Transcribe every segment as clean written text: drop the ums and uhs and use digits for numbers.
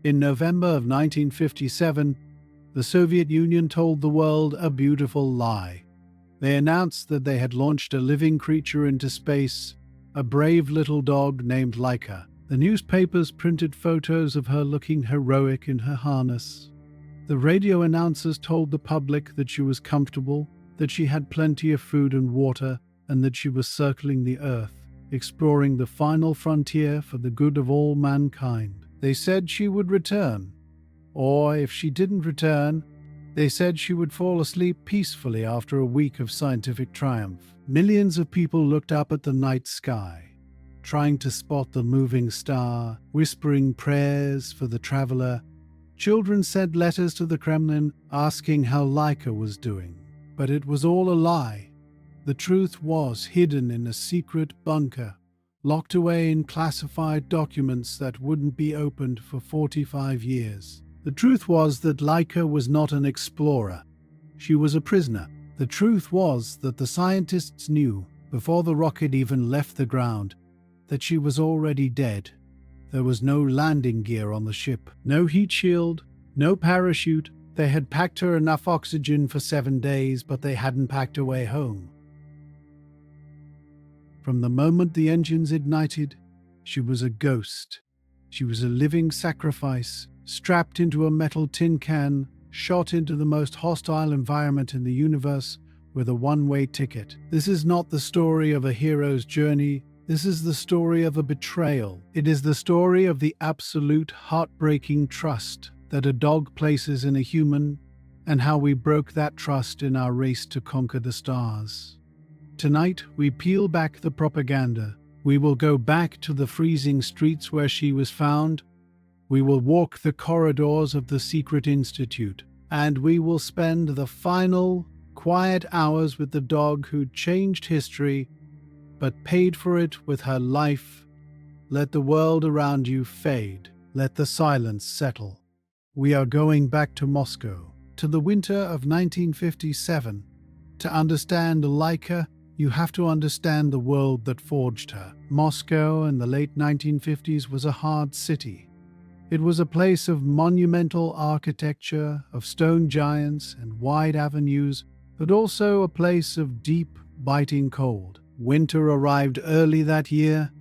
In November of 1957, the Soviet Union told the world a beautiful lie. They announced that they had launched a living creature into space, a brave little dog named Laika. The newspapers printed photos of her looking heroic in her harness. The radio announcers told the public that she was comfortable, that she had plenty of food and water, and that she was circling the Earth, exploring the final frontier for the good of all mankind. They said she would return, or if she didn't return, they said she would fall asleep peacefully after a week of scientific triumph. Millions of people looked up at the night sky, trying to spot the moving star, whispering prayers for the traveler. Children sent letters to the Kremlin asking how Laika was doing. But it was all a lie. The truth was hidden in a secret bunker, locked away in classified documents that wouldn't be opened for 45 years. The truth was that Laika was not an explorer. She was a prisoner. The truth was that the scientists knew, before the rocket even left the ground, that she was already dead. There was no landing gear on the ship, no heat shield, no parachute. They had packed her enough oxygen for 7 days, but they hadn't packed her way home. From the moment the engines ignited, she was a ghost. She was a living sacrifice, strapped into a metal tin can, shot into the most hostile environment in the universe with a one-way ticket. This is not the story of a hero's journey. This is the story of a betrayal. It is the story of the absolute heartbreaking trust that a dog places in a human, and how we broke that trust in our race to conquer the stars. Tonight, we peel back the propaganda. We will go back to the freezing streets where she was found. We will walk the corridors of the secret institute, and we will spend the final, quiet hours with the dog who changed history, but paid for it with her life. Let the world around you fade. Let the silence settle. We are going back to Moscow, to the winter of 1957. To understand Laika, you have to understand the world that forged her. Moscow in the late 1950s was a hard city. It was a place of monumental architecture, of stone giants and wide avenues, but also a place of deep, biting cold. Winter arrived early that year.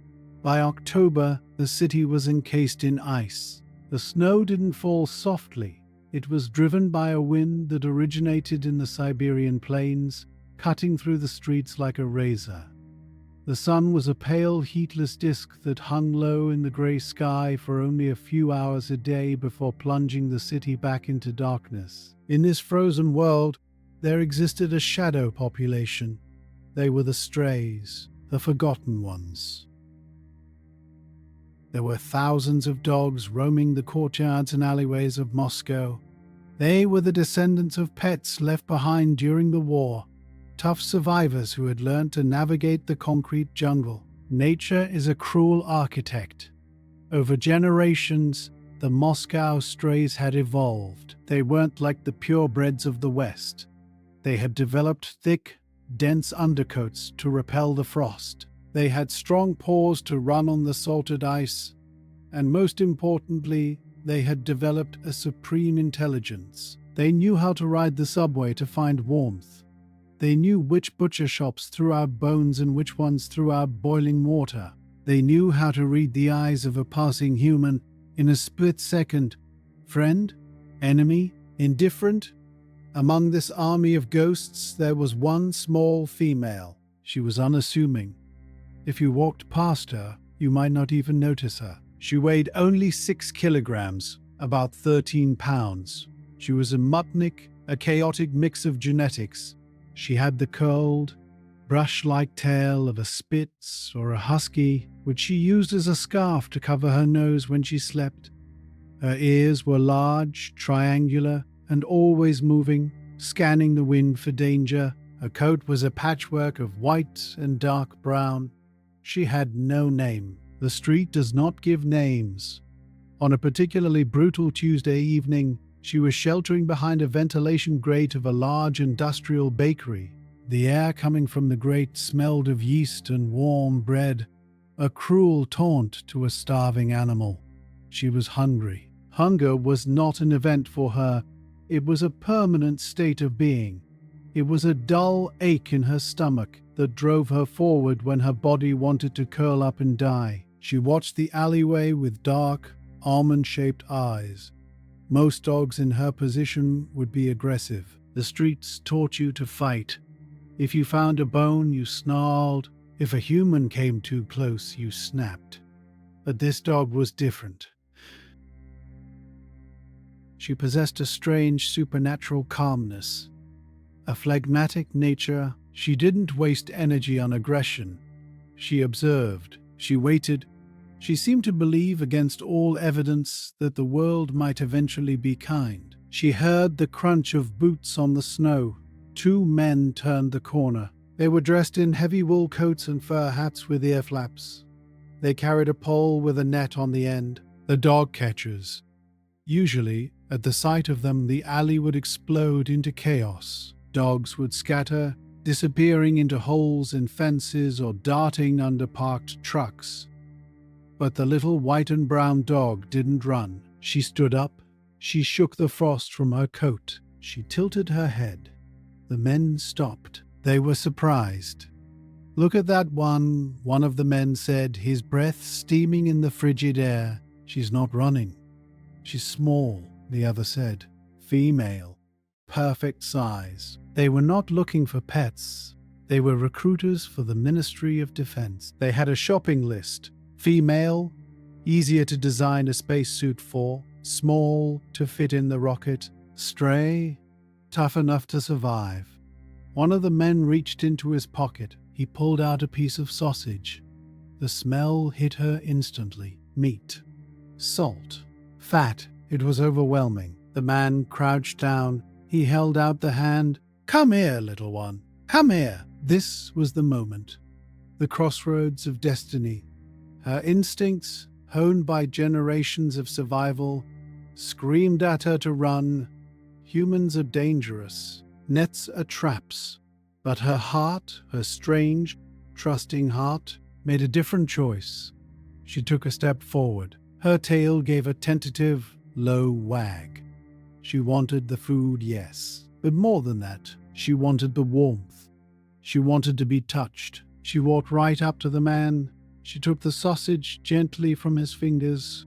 By October, the city was encased in ice. The snow didn't fall softly. It was driven by a wind that originated in the Siberian plains, cutting through the streets like a razor. The sun was a pale, heatless disk that hung low in the grey sky for only a few hours a day before plunging the city back into darkness. In this frozen world, there existed a shadow population. They were the strays, the forgotten ones. There were thousands of dogs roaming the courtyards and alleyways of Moscow. They were the descendants of pets left behind during the war, tough survivors who had learned to navigate the concrete jungle. Nature is a cruel architect. Over generations, the Moscow strays had evolved. They weren't like the purebreds of the West. They had developed thick, dense undercoats to repel the frost. They had strong paws to run on the salted ice, and most importantly, they had developed a supreme intelligence. They knew how to ride the subway to find warmth. They knew which butcher shops threw out bones and which ones threw out boiling water. They knew how to read the eyes of a passing human in a split second. Friend? Enemy? Indifferent? Among this army of ghosts, there was one small female. She was unassuming. If you walked past her, you might not even notice her. She weighed only 6 kilograms, about 13 pounds. She was a Sputnik, a chaotic mix of genetics. She had the curled, brush-like tail of a Spitz or a Husky, which she used as a scarf to cover her nose when she slept. Her ears were large, triangular, and always moving, scanning the wind for danger. Her coat was a patchwork of white and dark brown. She had no name. The street does not give names. On a particularly brutal Tuesday evening, she was sheltering behind a ventilation grate of a large industrial bakery. The air coming from the grate smelled of yeast and warm bread, a cruel taunt to a starving animal. She was hungry Hunger was not an event for her. It was a permanent state of being. It was a dull ache in her stomach that drove her forward when her body wanted to curl up and die. She watched the alleyway with dark, almond-shaped eyes. Most dogs in her position would be aggressive. The streets taught you to fight. If you found a bone, you snarled. If a human came too close, you snapped. But this dog was different. She possessed a strange supernatural calmness, a phlegmatic nature. She didn't waste energy on aggression. She observed. She waited. She seemed to believe, against all evidence, that the world might eventually be kind. She heard the crunch of boots on the snow. 2 men turned the corner. They were dressed in heavy wool coats and fur hats with ear flaps. They carried a pole with a net on the end. The dog catchers. Usually, at the sight of them, the alley would explode into chaos. Dogs would scatter, disappearing into holes in fences or darting under parked trucks. But the little white and brown dog didn't run. She stood up. She shook the frost from her coat. She tilted her head. The men stopped. They were surprised. "Look at that one of the men said, his breath steaming in the frigid air. "She's not running. She's small," the other said. "Female. Perfect size." They were not looking for pets. They were recruiters for the Ministry of Defense. They had a shopping list. Female, easier to design a spacesuit for. Small, to fit in the rocket. Stray, tough enough to survive. One of the men reached into his pocket. He pulled out a piece of sausage. The smell hit her instantly. Meat. Salt. Fat. It was overwhelming. The man crouched down. He held out the hand. "Come here, little one. Come here." This was the moment. The crossroads of destiny. Her instincts, honed by generations of survival, screamed at her to run. Humans are dangerous. Nets are traps. But her heart, her strange, trusting heart, made a different choice. She took a step forward. Her tail gave a tentative, low wag. She wanted the food, yes. But more than that, she wanted the warmth. She wanted to be touched. She walked right up to the man. She took the sausage gently from his fingers,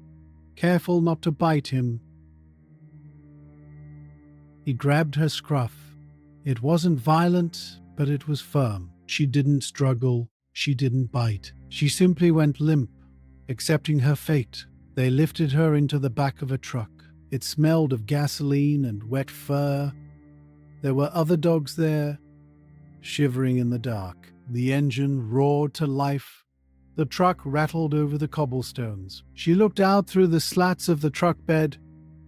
careful not to bite him. He grabbed her scruff. It wasn't violent, but it was firm. She didn't struggle. She didn't bite. She simply went limp, accepting her fate. They lifted her into the back of a truck. It smelled of gasoline and wet fur. There were other dogs there, shivering in the dark. The engine roared to life. The truck rattled over the cobblestones. She looked out through the slats of the truck bed,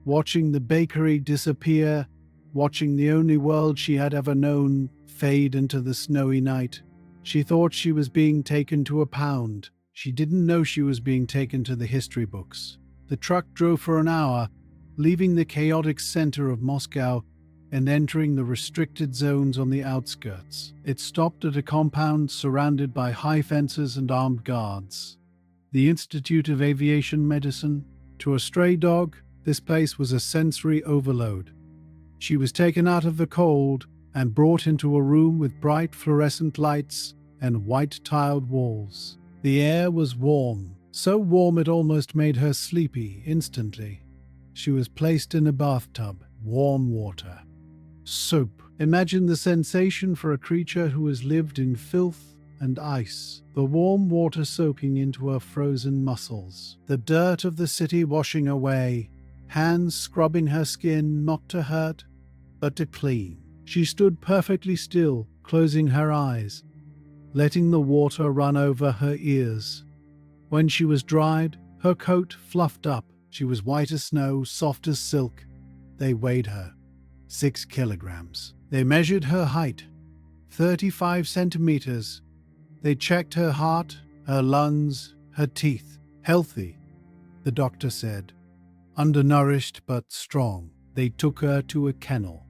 watching the bakery disappear, watching the only world she had ever known fade into the snowy night. She thought she was being taken to a pound. She didn't know she was being taken to the history books. The truck drove for an hour, leaving the chaotic center of Moscow and entering the restricted zones on the outskirts. It stopped at a compound surrounded by high fences and armed guards. The Institute of Aviation Medicine. To a stray dog, this place was a sensory overload. She was taken out of the cold and brought into a room with bright fluorescent lights and white-tiled walls. The air was warm, so warm it almost made her sleepy instantly. She was placed in a bathtub, warm water. Soap. Imagine the sensation for a creature who has lived in filth and ice. The warm water soaking into her frozen muscles. The dirt of the city washing away. Hands scrubbing her skin, not to hurt, but to clean. She stood perfectly still, closing her eyes, letting the water run over her ears. When she was dried, her coat fluffed up. She was white as snow, soft as silk. They weighed her. 6 kilograms. They measured her height, 35 centimeters. They checked her heart, her lungs, her teeth. Healthy, the doctor said. Undernourished but strong. They took her to a kennel.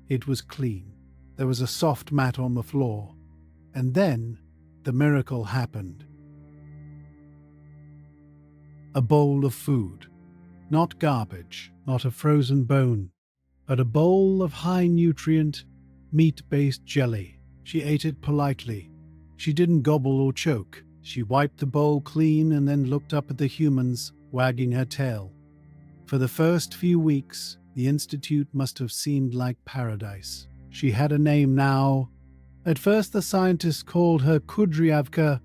It was clean. There was a soft mat on the floor. And then the miracle happened. A bowl of food. Not garbage, not a frozen bone, but a bowl of high-nutrient, meat-based jelly. She ate it politely. She didn't gobble or choke. She wiped the bowl clean and then looked up at the humans, wagging her tail. For the first few weeks, the institute must have seemed like paradise. She had a name now. At first the scientists called her Kudryavka,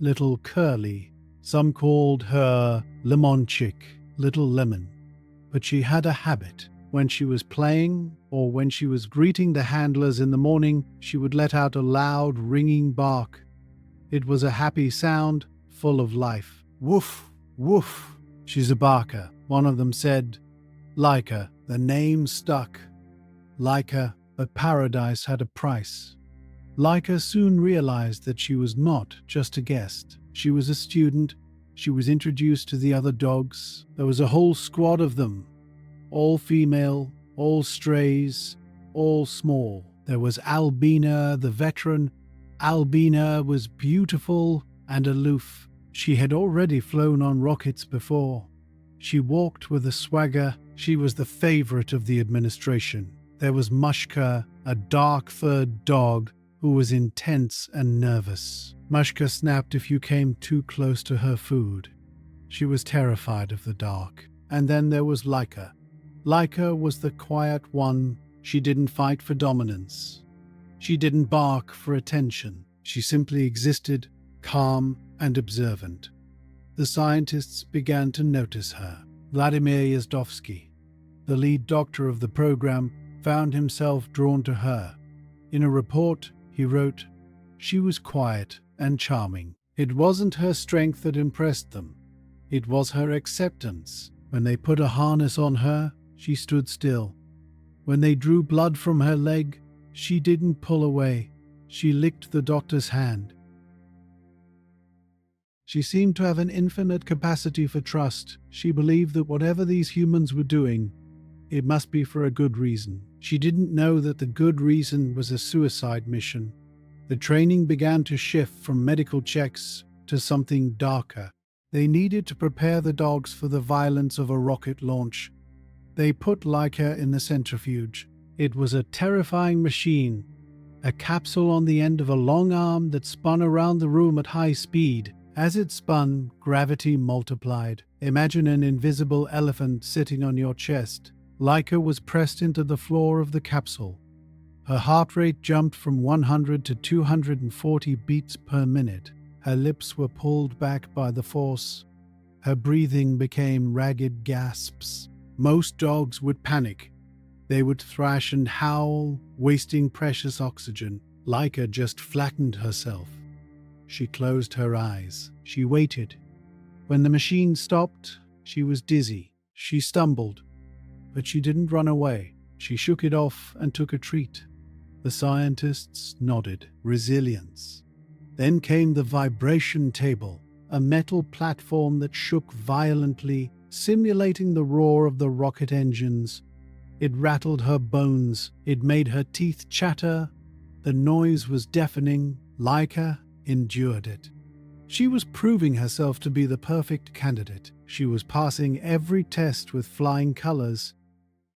Little Curly. Some called her Limonchik, Little Lemon. But she had a habit. When she was playing, or when she was greeting the handlers in the morning, she would let out a loud, ringing bark. It was a happy sound, full of life. Woof, woof. She's a barker, one of them said. Laika, the name stuck. Laika, but paradise had a price. Laika soon realized that she was not just a guest. She was a student. She was introduced to the other dogs. There was a whole squad of them. All female, all strays, all small. There was Albina, the veteran. Albina was beautiful and aloof. She had already flown on rockets before. She walked with a swagger. She was the favorite of the administration. There was Mushka, a dark-furred dog who was intense and nervous. Mushka snapped if you came too close to her food. She was terrified of the dark. And then there was Laika. Laika was the quiet one. She didn't fight for dominance. She didn't bark for attention. She simply existed, calm and observant. The scientists began to notice her. Vladimir Yazdovsky, the lead doctor of the program, found himself drawn to her. In a report, he wrote, "She was quiet and charming. It wasn't her strength that impressed them. It was her acceptance. When they put a harness on her, she stood still. When they drew blood from her leg, she didn't pull away. She licked the doctor's hand." She seemed to have an infinite capacity for trust. She believed that whatever these humans were doing, it must be for a good reason. She didn't know that the good reason was a suicide mission. The training began to shift from medical checks to something darker. They needed to prepare the dogs for the violence of a rocket launch. They put Laika in the centrifuge. It was a terrifying machine, a capsule on the end of a long arm that spun around the room at high speed. As it spun, gravity multiplied. Imagine an invisible elephant sitting on your chest. Laika was pressed into the floor of the capsule. Her heart rate jumped from 100 to 240 beats per minute. Her lips were pulled back by the force. Her breathing became ragged gasps. Most dogs would panic. They would thrash and howl, wasting precious oxygen. Laika just flattened herself. She closed her eyes. She waited. When the machine stopped, she was dizzy. She stumbled. But she didn't run away. She shook it off and took a treat. The scientists nodded. Resilience. Then came the vibration table, a metal platform that shook violently, simulating the roar of the rocket engines. It rattled her bones. It made her teeth chatter. The noise was deafening. Laika endured it. She was proving herself to be the perfect candidate. She was passing every test with flying colors,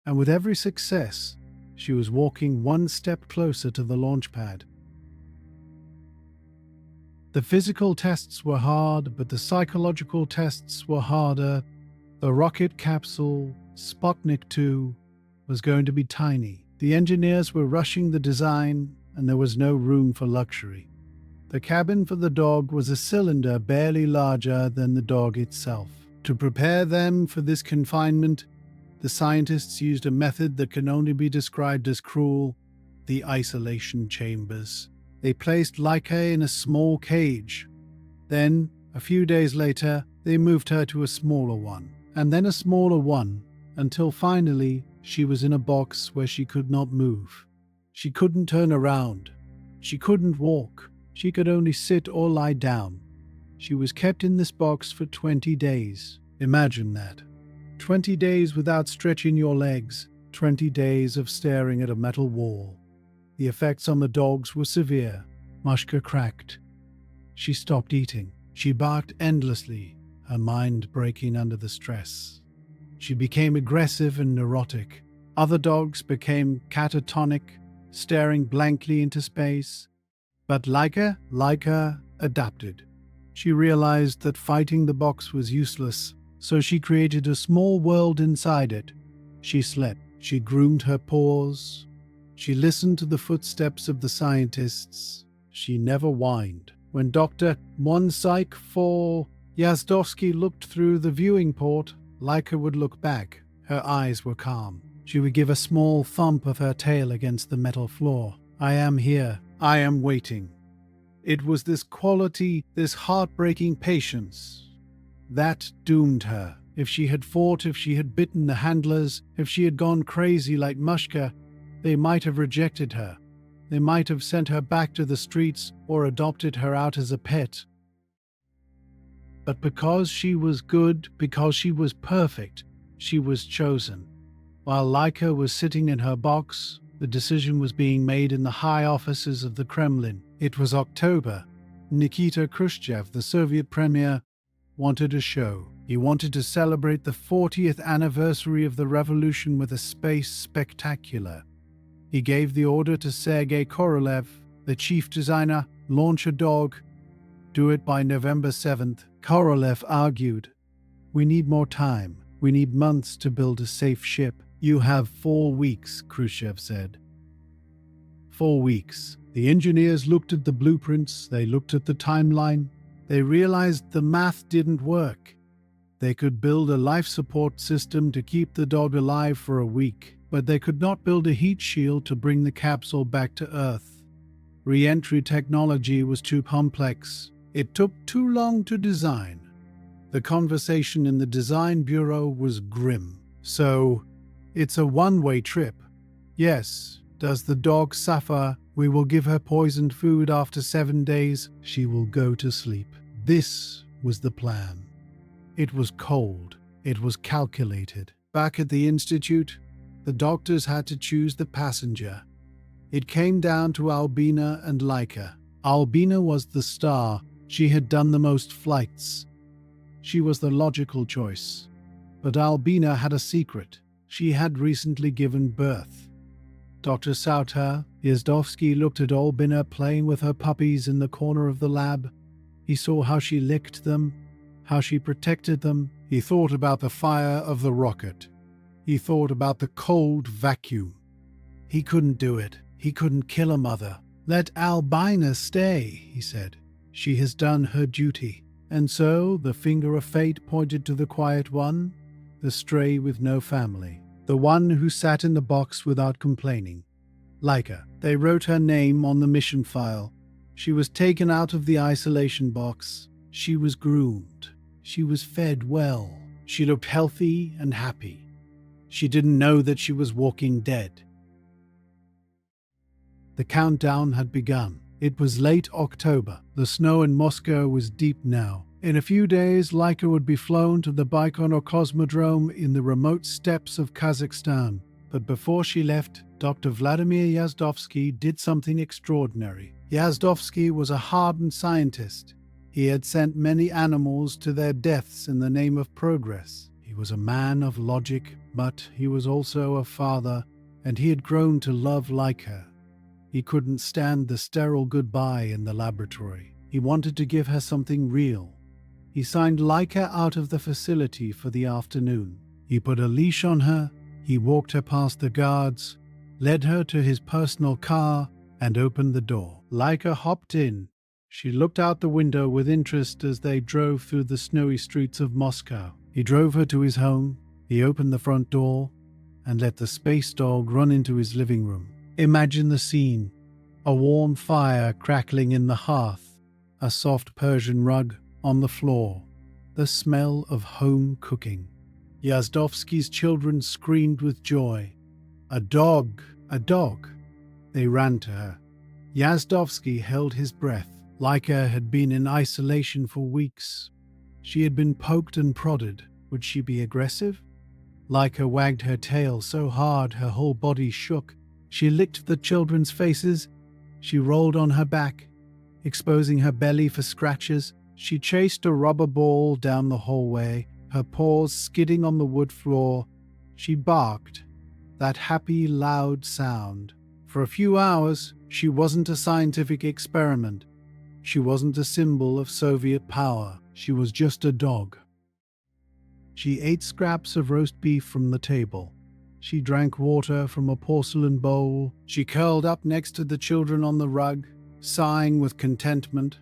and with every success, she was walking one step closer to the launch pad. The physical tests were hard, but the psychological tests were harder. The rocket capsule, Sputnik 2, was going to be tiny. The engineers were rushing the design, and there was no room for luxury. The cabin for the dog was a cylinder barely larger than the dog itself. To prepare them for this confinement, the scientists used a method that can only be described as cruel: the isolation chambers. They placed Laika in a small cage. Then, a few days later, they moved her to a smaller one, and then a smaller one, until finally she was in a box where she could not move. She couldn't turn around. She couldn't walk. She could only sit or lie down. She was kept in this box for 20 days. Imagine that. 20 days without stretching your legs. 20 days of staring at a metal wall. The effects on the dogs were severe. Mushka cracked. She stopped eating. She barked endlessly, her mind breaking under the stress. She became aggressive and neurotic. Other dogs became catatonic, staring blankly into space. But Laika adapted. She realized that fighting the box was useless, so she created a small world inside it. She slept. She groomed her paws. She listened to the footsteps of the scientists. She never whined. When Dr. Psych 4 Yazdowski looked through the viewing port, Laika would look back. Her eyes were calm. She would give a small thump of her tail against the metal floor. I am here. I am waiting. It was this quality, this heartbreaking patience, that doomed her. If she had fought, if she had bitten the handlers, if she had gone crazy like Mushka, they might have rejected her. They might have sent her back to the streets or adopted her out as a pet. But because she was good, because she was perfect, she was chosen. While Laika was sitting in her box, the decision was being made in the high offices of the Kremlin. It was October. Nikita Khrushchev, the Soviet premier, wanted a show. He wanted to celebrate the 40th anniversary of the revolution with a space spectacular. He gave the order to Sergei Korolev, the chief designer, launch a dog. Do it by November 7th. Korolev argued, "We need more time. We need months to build a safe ship." "You have 4 weeks, Khrushchev said. 4 weeks. The engineers looked at the blueprints, they looked at the timeline. They realized the math didn't work. They could build a life support system to keep the dog alive for a week, but they could not build a heat shield to bring the capsule back to Earth. Re-entry technology was too complex. It took too long to design. The conversation in the design bureau was grim. "So, it's a one-way trip. Yes. Does the dog suffer? We will give her poisoned food after 7 days. She will go to sleep." This was the plan. It was cold. It was calculated. Back at the institute, the doctors had to choose the passenger. It came down to Albina and Laika. Albina was the star. She had done the most flights. She was the logical choice. But Albina had a secret. She had recently given birth. Dr. Sauter Yazdowski looked at Albina playing with her puppies in the corner of the lab. He saw how she licked them, how she protected them. He thought about the fire of the rocket. He thought about the cold vacuum. He couldn't do it. He couldn't kill a mother. "Let Albina stay," he said. "She has done her duty." And so the finger of fate pointed to the quiet one, the stray with no family, the one who sat in the box without complaining. Laika. They wrote her name on the mission file. She was taken out of the isolation box. She was groomed. She was fed well. She looked healthy and happy. She didn't know that she was walking dead. The countdown had begun. It was late October. The snow in Moscow was deep now. In a few days, Laika would be flown to the Baikonur Cosmodrome in the remote steppes of Kazakhstan. But before she left, Dr. Vladimir Yazdowski did something extraordinary. Yazdowski was a hardened scientist. He had sent many animals to their deaths in the name of progress. He was a man of logic, but he was also a father, and he had grown to love Laika. He couldn't stand the sterile goodbye in the laboratory. He wanted to give her something real. He signed Laika out of the facility for the afternoon. He put a leash on her, he walked her past the guards, led her to his personal car, and opened the door. Laika hopped in. She looked out the window with interest as they drove through the snowy streets of Moscow. He drove her to his home, he opened the front door, and let the space dog run into his living room. Imagine the scene. A warm fire crackling in the hearth, a soft Persian rug on the floor, the smell of home cooking. Yazdowski's children screamed with joy. "A dog! A dog!" They ran to her. Yazdowski held his breath. Laika had been in isolation for weeks. She had been poked and prodded. Would she be aggressive? Laika wagged her tail so hard her whole body shook. She licked the children's faces. She rolled on her back, exposing her belly for scratches. She chased a rubber ball down the hallway. her paws skidding on the wood floor. She barked, that happy, loud sound. For a few hours, she wasn't a scientific experiment. She wasn't a symbol of Soviet power. She was just a dog. She ate scraps of roast beef from the table. She drank water from a porcelain bowl. She curled up next to the children on the rug, sighing with contentment.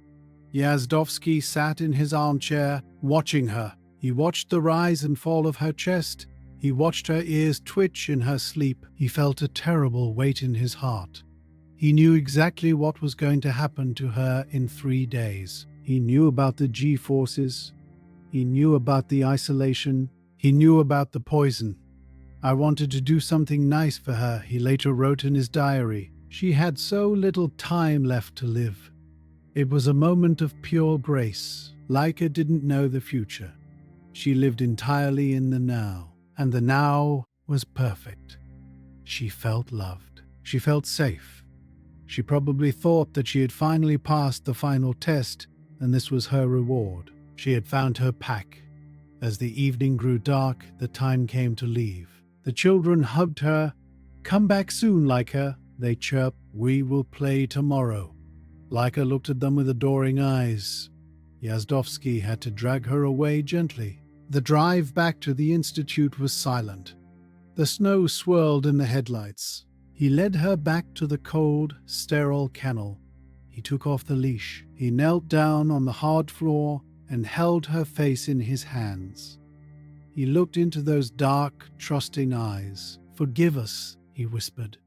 Yazdovsky sat in his armchair, watching her. He watched the rise and fall of her chest. He watched her ears twitch in her sleep. He felt a terrible weight in his heart. He knew exactly what was going to happen to her in 3 days. He knew about the G-forces. He knew about the isolation. He knew about the poison. I wanted to do something nice for her, he later wrote in his diary. She had so little time left to live. It was a moment of pure grace. Laika didn't know the future. She lived entirely in the now, and the now was perfect. She felt loved. She felt safe. She probably thought that she had finally passed the final test, and this was her reward. She had found her pack. As the evening grew dark, the time came to leave. The children hugged her. "Come back soon, Laika," they chirped. "We will play tomorrow." Laika looked at them with adoring eyes. Yazdovsky had to drag her away gently. The drive back to the institute was silent. The snow swirled in the headlights. He led her back to the cold, sterile kennel. He took off the leash. He knelt down on the hard floor and held her face in his hands. He looked into those dark, trusting eyes. "Forgive us," he whispered.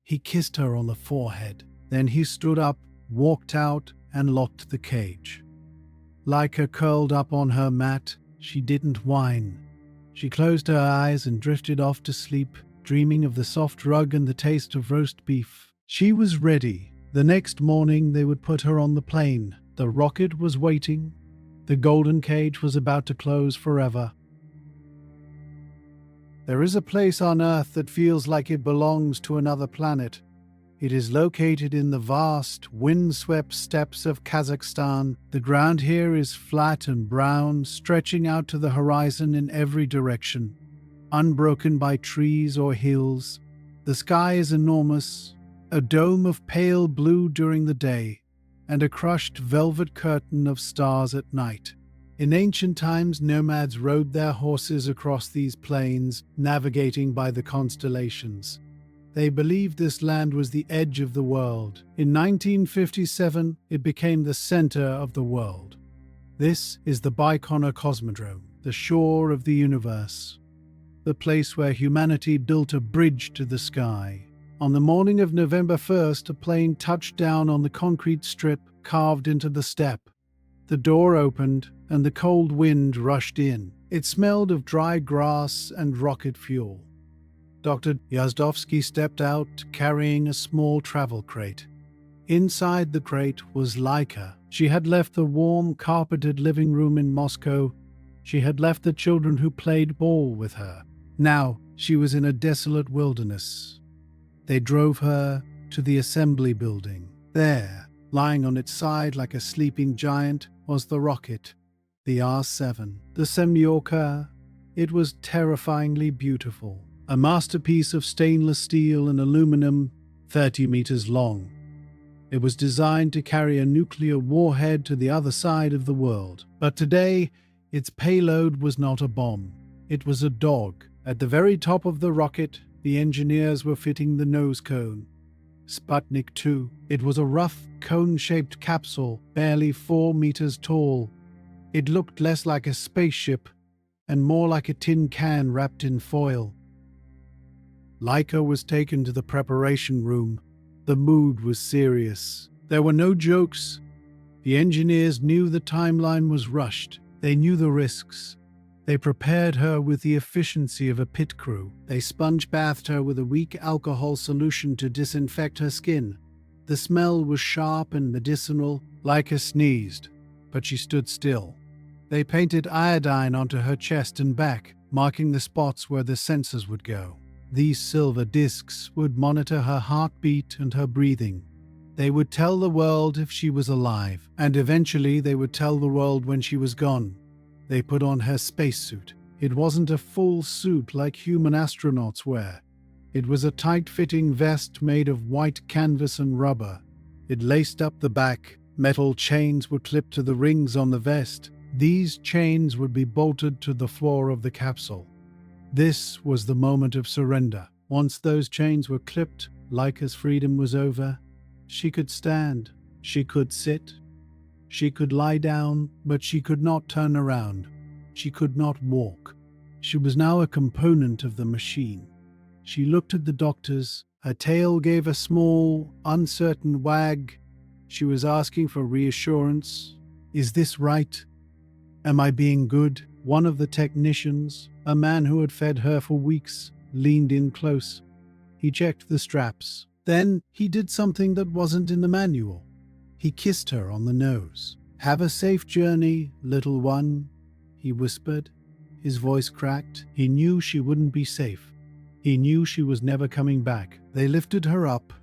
He kissed her on the forehead. Then he stood up, walked out, and locked the cage. Laika curled up on her mat. She didn't whine. She closed her eyes and drifted off to sleep, dreaming of the soft rug and the taste of roast beef. She was ready. The next morning they would put her on the plane. The rocket was waiting. The golden cage was about to close forever. There is a place on Earth that feels like it belongs to another planet. It is located in the vast, wind-swept steppes of Kazakhstan. The ground here is flat and brown, stretching out to the horizon in every direction, unbroken by trees or hills. The sky is enormous, a dome of pale blue during the day, and a crushed velvet curtain of stars at night. In ancient times, nomads rode their horses across these plains, navigating by the constellations. They believed this land was the edge of the world. In 1957, it became the center of the world. This is the Baikonur Cosmodrome, the shore of the universe, the place where humanity built a bridge to the sky. On the morning of November 1st, a plane touched down on the concrete strip carved into the steppe. The door opened, and the cold wind rushed in. It smelled of dry grass and rocket fuel. Dr. Yazdovsky stepped out, carrying a small travel crate. Inside the crate was Laika. She had left the warm, carpeted living room in Moscow. She had left the children who played ball with her. Now she was in a desolate wilderness. They drove her to the assembly building. There, lying on its side like a sleeping giant, was the rocket, the R-7, the Semyorka. It was terrifyingly beautiful, a masterpiece of stainless steel and aluminum, 30 meters long. It was designed to carry a nuclear warhead to the other side of the world. But today, its payload was not a bomb. It was a dog. At the very top of the rocket, the engineers were fitting the nose cone. Sputnik 2. It was a rough, cone-shaped capsule, barely 4 meters tall. It looked less like a spaceship and more like a tin can wrapped in foil. Laika was taken to the preparation room. The mood was serious. There were no jokes. The engineers knew the timeline was rushed. They knew the risks. They prepared her with the efficiency of a pit crew. They sponge-bathed her with a weak alcohol solution to disinfect her skin. The smell was sharp and medicinal. Laika sneezed, but she stood still. They painted iodine onto her chest and back, marking the spots where the sensors would go. These silver discs would monitor her heartbeat and her breathing. They would tell the world if she was alive, and eventually they would tell the world when she was gone. They put on her spacesuit. It wasn't a full suit like human astronauts wear. It was a tight-fitting vest made of white canvas and rubber. It laced up the back. Metal chains were clipped to the rings on the vest. These chains would be bolted to the floor of the capsule. This was the moment of surrender. Once those chains were clipped, Laika's freedom was over. She could stand. She could sit. She could lie down, but she could not turn around. She could not walk. She was now a component of the machine. She looked at the doctors. Her tail gave a small, uncertain wag. She was asking for reassurance. Is this right? Am I being good? One of the technicians, a man who had fed her for weeks, leaned in close. He checked the straps. Then he did something that wasn't in the manual. He kissed her on the nose. "Have a safe journey, little one," he whispered. His voice cracked. He knew she wouldn't be safe. He knew she was never coming back. They lifted her up.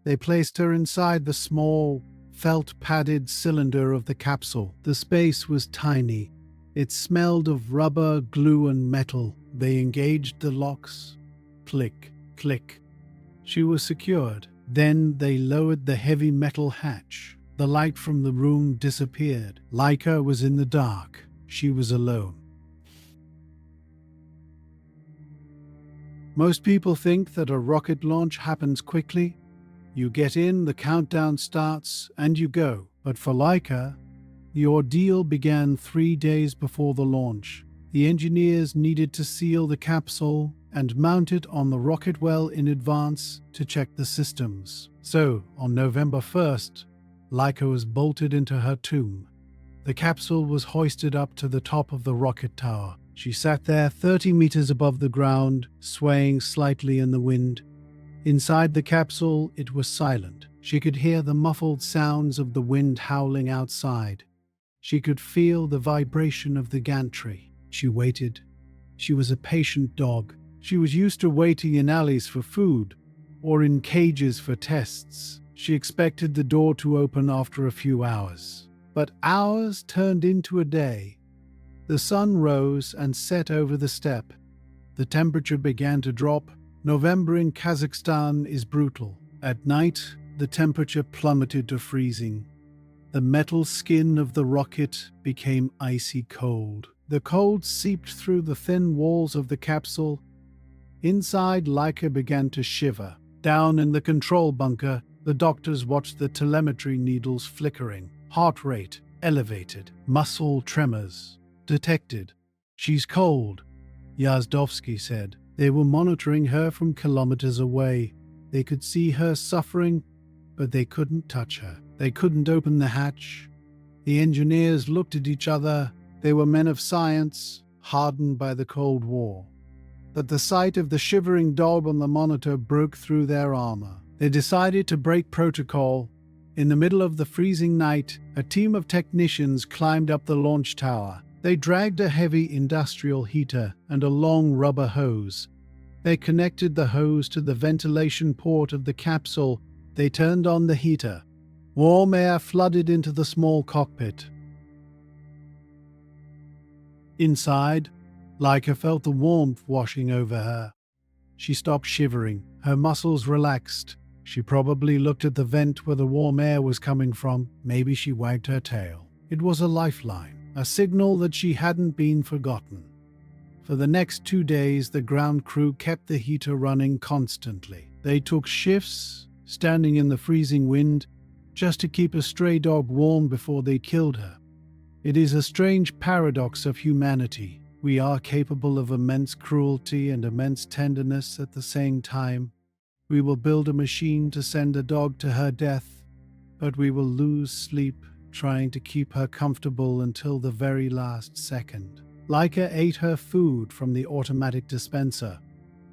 They placed her inside the small, felt-padded cylinder of the capsule. The space was tiny. It smelled of rubber, glue, and metal. They engaged the locks. Click, click. She was secured. Then they lowered the heavy metal hatch. The light from the room disappeared. Laika was in the dark. She was alone. Most people think that a rocket launch happens quickly. You get in, the countdown starts, and you go. But for Laika, the ordeal began 3 days before the launch. The engineers needed to seal the capsule and mount it on the rocket well in advance to check the systems. So, on November 1st, Laika was bolted into her tomb. The capsule was hoisted up to the top of the rocket tower. She sat there 30 meters above the ground, swaying slightly in the wind. Inside the capsule, it was silent. She could hear the muffled sounds of the wind howling outside. She could feel the vibration of the gantry. She waited. She was a patient dog. She was used to waiting in alleys for food, or in cages for tests. She expected the door to open after a few hours. But hours turned into a day. The sun rose and set over the steppe. The temperature began to drop. November in Kazakhstan is brutal. At night, the temperature plummeted to freezing. The metal skin of the rocket became icy cold. The cold seeped through the thin walls of the capsule. Inside, Laika began to shiver. Down in the control bunker, the doctors watched the telemetry needles flickering. Heart rate elevated. Muscle tremors detected. "She's cold," Yazdovsky said. They were monitoring her from kilometers away. They could see her suffering, but they couldn't touch her. They couldn't open the hatch. The engineers looked at each other. They were men of science, hardened by the Cold War. But the sight of the shivering dog on the monitor broke through their armor. They decided to break protocol. In the middle of the freezing night, a team of technicians climbed up the launch tower. They dragged a heavy industrial heater and a long rubber hose. They connected the hose to the ventilation port of the capsule. They turned on the heater. Warm air flooded into the small cockpit. Inside, Laika felt the warmth washing over her. She stopped shivering. Her muscles relaxed. She probably looked at the vent where the warm air was coming from. Maybe she wagged her tail. It was a lifeline, a signal that she hadn't been forgotten. For the next 2 days, the ground crew kept the heater running constantly. They took shifts, standing in the freezing wind, just to keep a stray dog warm before they killed her. It is a strange paradox of humanity. We are capable of immense cruelty and immense tenderness at the same time. We will build a machine to send a dog to her death, but we will lose sleep trying to keep her comfortable until the very last second. Laika ate her food from the automatic dispenser,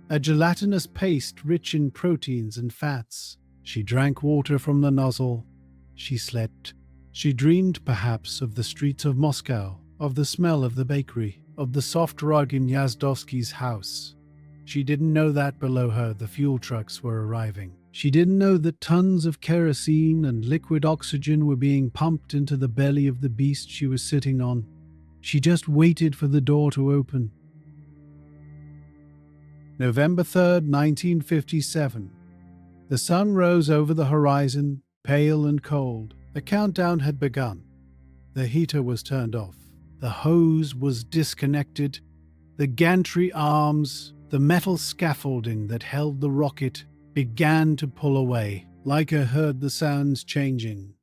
a gelatinous paste rich in proteins and fats. She drank water from the nozzle. She slept. She dreamed perhaps of the streets of Moscow, of the smell of the bakery, of the soft rug in Yazdovsky's house. She didn't know that below her the fuel trucks were arriving. She didn't know that tons of kerosene and liquid oxygen were being pumped into the belly of the beast she was sitting on. She just waited for the door to open. November 3rd, 1957. The sun rose over the horizon, pale and cold. The countdown had begun. The heater was turned off. The hose was disconnected. The gantry arms, the metal scaffolding that held the rocket, began to pull away. Laika heard the sounds changing.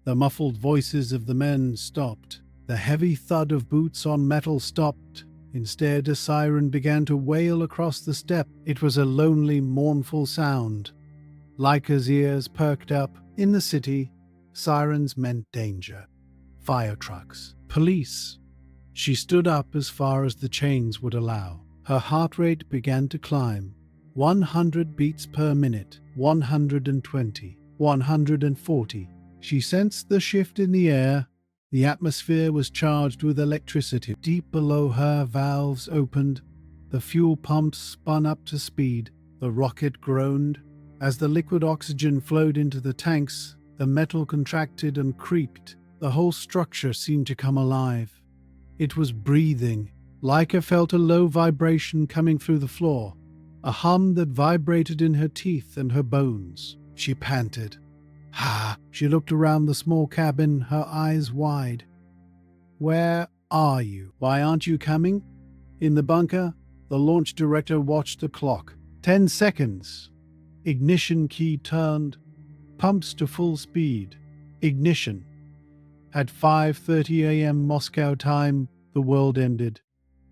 The muffled voices of the men stopped. The heavy thud of boots on metal stopped. Instead, a siren began to wail across the steppe. It was a lonely, mournful sound. Laika's ears perked up. In the city, sirens meant danger. Fire trucks, police. She stood up as far as the chains would allow. Her heart rate began to climb. 100 beats per minute, 120, 140. She sensed the shift in the air. The atmosphere was charged with electricity. Deep below her, valves opened. The fuel pumps spun up to speed. The rocket groaned. As the liquid oxygen flowed into the tanks, the metal contracted and creaked. The whole structure seemed to come alive. It was breathing. Laika felt a low vibration coming through the floor, a hum that vibrated in her teeth and her bones. She panted. She looked around the small cabin, her eyes wide. Where are you? Why aren't you coming? In the bunker, the launch director watched the clock. 10 seconds. Ignition key turned. Pumps to full speed. Ignition. At 5:30 a.m. Moscow time, the world ended.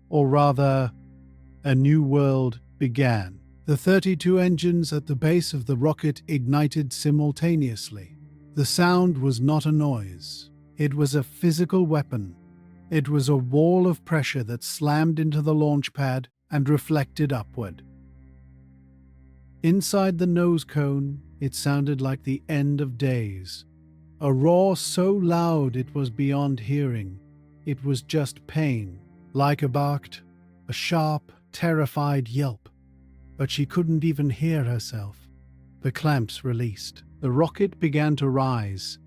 Or rather, a new world began. The 32 engines at the base of the rocket ignited simultaneously. The sound was not a noise. It was a physical weapon. It was a wall of pressure that slammed into the launch pad and reflected upward. Inside the nose cone, it sounded like the end of days. A roar so loud it was beyond hearing. It was just pain. Laika barked, a sharp, terrified yelp. But she couldn't even hear herself. The clamps released. The rocket began to rise.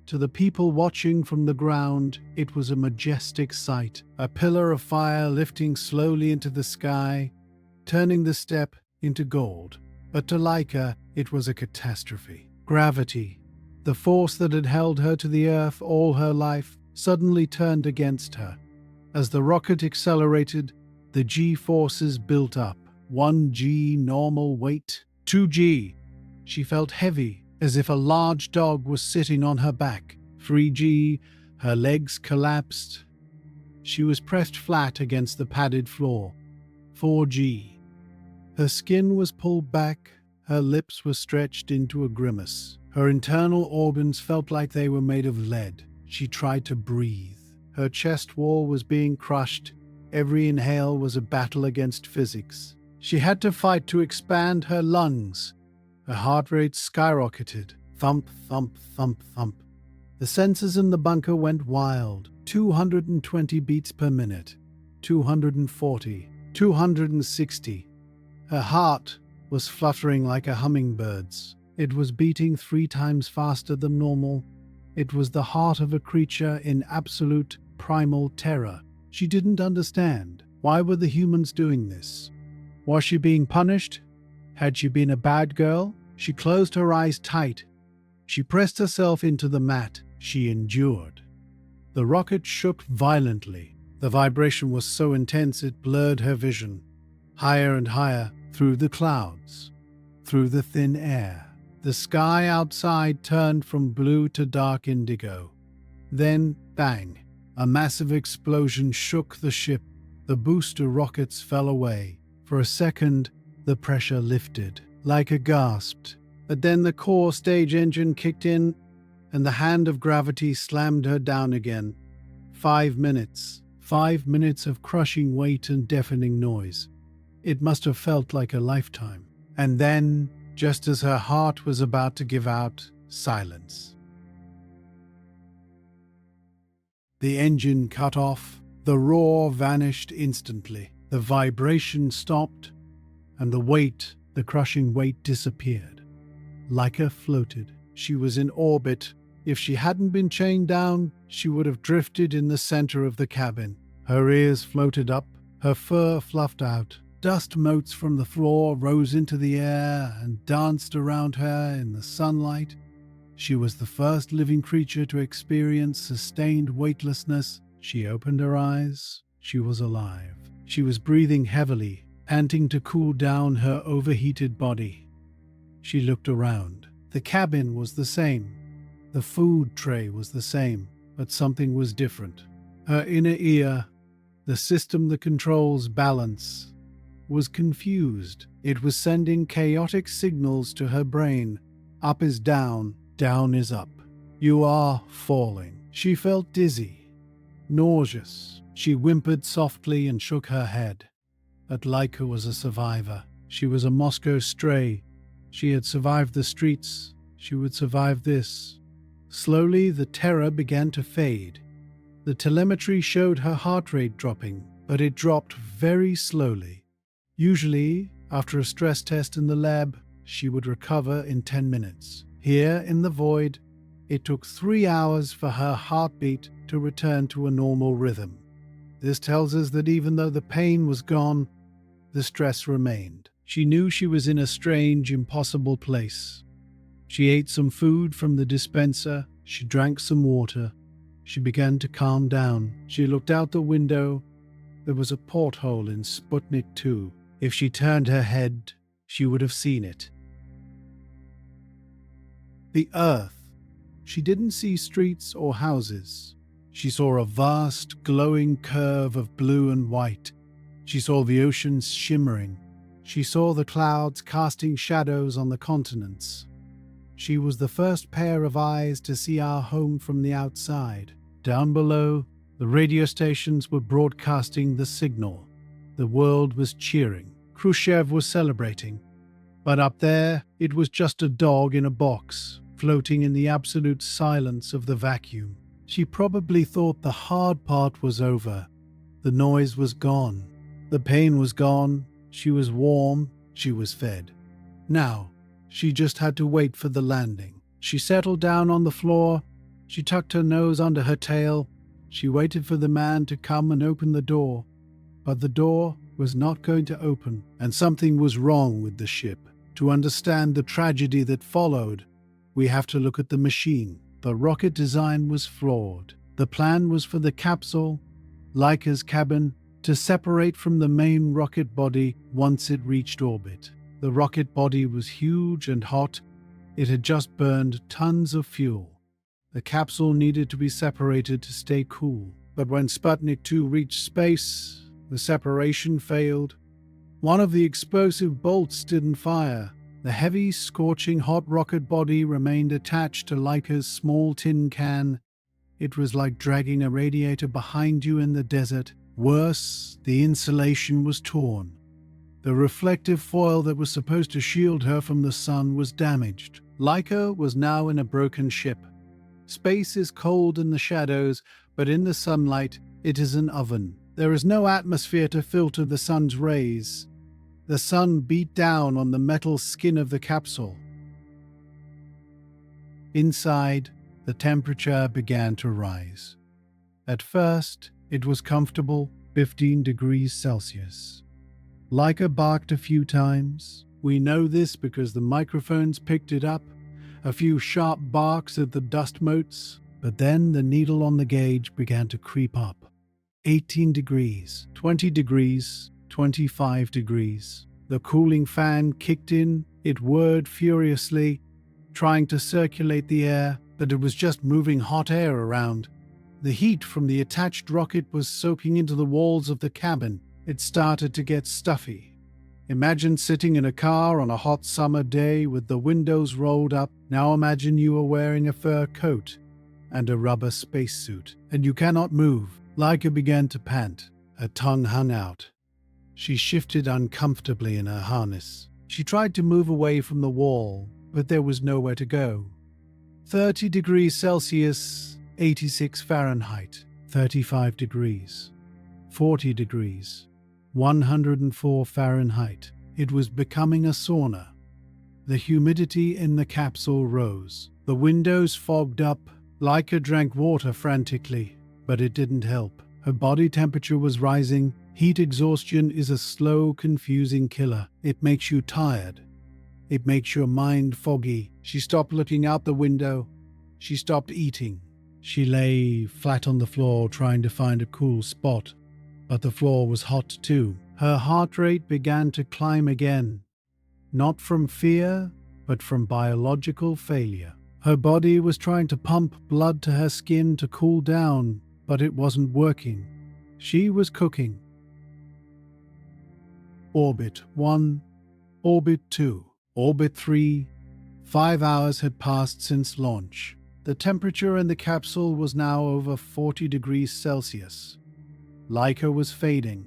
To the people watching from the ground, it was a majestic sight. A pillar of fire lifting slowly into the sky, turning the steppe into gold. But to Laika, it was a catastrophe. Gravity, the force that had held her to the earth all her life, suddenly turned against her. As the rocket accelerated, the G-forces built up. 1G normal weight, 2G. She felt heavy, as if a large dog was sitting on her back. 3G, her legs collapsed. She was pressed flat against the padded floor. 4G. Her skin was pulled back, her lips were stretched into a grimace. Her internal organs felt like they were made of lead. She tried to breathe. Her chest wall was being crushed. Every inhale was a battle against physics. She had to fight to expand her lungs. Her heart rate skyrocketed. Thump, thump, thump, thump. The sensors in the bunker went wild. 220 beats per minute. 240. 260. Her heart was fluttering like a hummingbird's. It was beating 3 times faster than normal. It was the heart of a creature in absolute primal terror. She didn't understand. Why were the humans doing this? Was she being punished? Had she been a bad girl? She closed her eyes tight. She pressed herself into the mat. She endured. The rocket shook violently. The vibration was so intense it blurred her vision. Higher and higher, through the clouds, through the thin air. The sky outside turned from blue to dark indigo. Then, bang! A massive explosion shook the ship. The booster rockets fell away. For a second, the pressure lifted. Laika gasped. But then the core stage engine kicked in, and the hand of gravity slammed her down again. 5 minutes. 5 minutes of crushing weight and deafening noise. It must have felt like a lifetime. And then, just as her heart was about to give out, silence. The engine cut off. The roar vanished instantly. The vibration stopped, and the crushing weight disappeared. Laika floated. She was in orbit. If she hadn't been chained down, she would have drifted in the center of the cabin. Her ears floated up, her fur fluffed out. Dust motes from the floor rose into the air and danced around her in the sunlight. She was the first living creature to experience sustained weightlessness. She opened her eyes. She was alive. She was breathing heavily, panting to cool down her overheated body. She looked around. The cabin was the same. The food tray was the same, but something was different. Her inner ear, the system that controls balance, was confused. It was sending chaotic signals to her brain. Up is down, down is up. You are falling. She felt dizzy, nauseous. She whimpered softly and shook her head. But Laika was a survivor. She was a Moscow stray. She had survived the streets. She would survive this. Slowly, the terror began to fade. The telemetry showed her heart rate dropping, but it dropped very slowly. Usually, after a stress test in the lab, she would recover in 10 minutes. Here, in the void, it took 3 hours for her heartbeat to return to a normal rhythm. This tells us that even though the pain was gone, the stress remained. She knew she was in a strange, impossible place. She ate some food from the dispenser. She drank some water. She began to calm down. She looked out the window. There was a porthole in Sputnik 2. If she turned her head, she would have seen it. The Earth. She didn't see streets or houses. She saw a vast, glowing curve of blue and white. She saw the oceans shimmering. She saw the clouds casting shadows on the continents. She was the first pair of eyes to see our home from the outside. Down below, the radio stations were broadcasting the signal. The world was cheering. Khrushchev was celebrating. But up there, it was just a dog in a box, floating in the absolute silence of the vacuum. She probably thought the hard part was over. The noise was gone. The pain was gone. She was warm. She was fed. Now, she just had to wait for the landing. She settled down on the floor. She tucked her nose under her tail. She waited for the man to come and open the door. But the door was not going to open, and something was wrong with the ship. To understand the tragedy that followed, we have to look at the machine. The rocket design was flawed. The plan was for the capsule, Laika's cabin, to separate from the main rocket body once it reached orbit. The rocket body was huge and hot. It had just burned tons of fuel. The capsule needed to be separated to stay cool. But when Sputnik 2 reached space, the separation failed. One of the explosive bolts didn't fire. The heavy, scorching hot rocket body remained attached to Laika's small tin can. It was like dragging a radiator behind you in the desert. Worse, the insulation was torn. The reflective foil that was supposed to shield her from the sun was damaged. Laika was now in a broken ship. Space is cold in the shadows, but in the sunlight, it is an oven. There is no atmosphere to filter the sun's rays. The sun beat down on the metal skin of the capsule. Inside, the temperature began to rise. At first, it was comfortable, 15 degrees Celsius. Laika barked a few times. We know this because the microphones picked it up. A few sharp barks at the dust motes, but then the needle on the gauge began to creep up. 18 degrees, 20 degrees, 25 degrees. The cooling fan kicked in. It whirred furiously, trying to circulate the air, but it was just moving hot air around. The heat from the attached rocket was soaking into the walls of the cabin. It started to get stuffy. Imagine sitting in a car on a hot summer day with the windows rolled up. Now imagine you are wearing a fur coat and a rubber spacesuit, and you cannot move. Laika began to pant. Her tongue hung out. She shifted uncomfortably in her harness. She tried to move away from the wall, but there was nowhere to go. 30 degrees Celsius, 86 Fahrenheit, 35 degrees, 40 degrees, 104 Fahrenheit. It was becoming a sauna. The humidity in the capsule rose. The windows fogged up. Laika drank water frantically, but it didn't help. Her body temperature was rising. Heat exhaustion is a slow, confusing killer. It makes you tired. It makes your mind foggy. She stopped looking out the window. She stopped eating. She lay flat on the floor trying to find a cool spot. But the floor was hot too. Her heart rate began to climb again. Not from fear, but from biological failure. Her body was trying to pump blood to her skin to cool down, but it wasn't working. She was cooking. Orbit 1, Orbit 2, Orbit 3. 5 hours had passed since launch. The temperature in the capsule was now over 40 degrees Celsius. Laika was fading.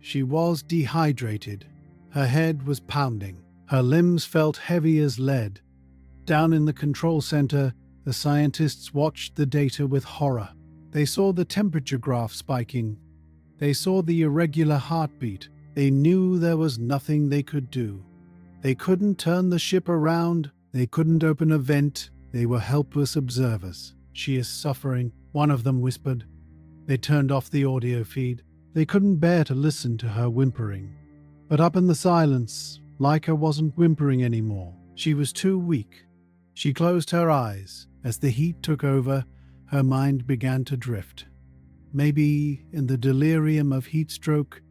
She was dehydrated. Her head was pounding. Her limbs felt heavy as lead. Down in the control center, the scientists watched the data with horror. They saw the temperature graph spiking. They saw the irregular heartbeat. They knew there was nothing they could do. They couldn't turn the ship around. They couldn't open a vent. They were helpless observers. "She is suffering," one of them whispered. They turned off the audio feed. They couldn't bear to listen to her whimpering. But up in the silence, Laika wasn't whimpering anymore. She was too weak. She closed her eyes. As the heat took over, her mind began to drift. Maybe in the delirium of heat stroke,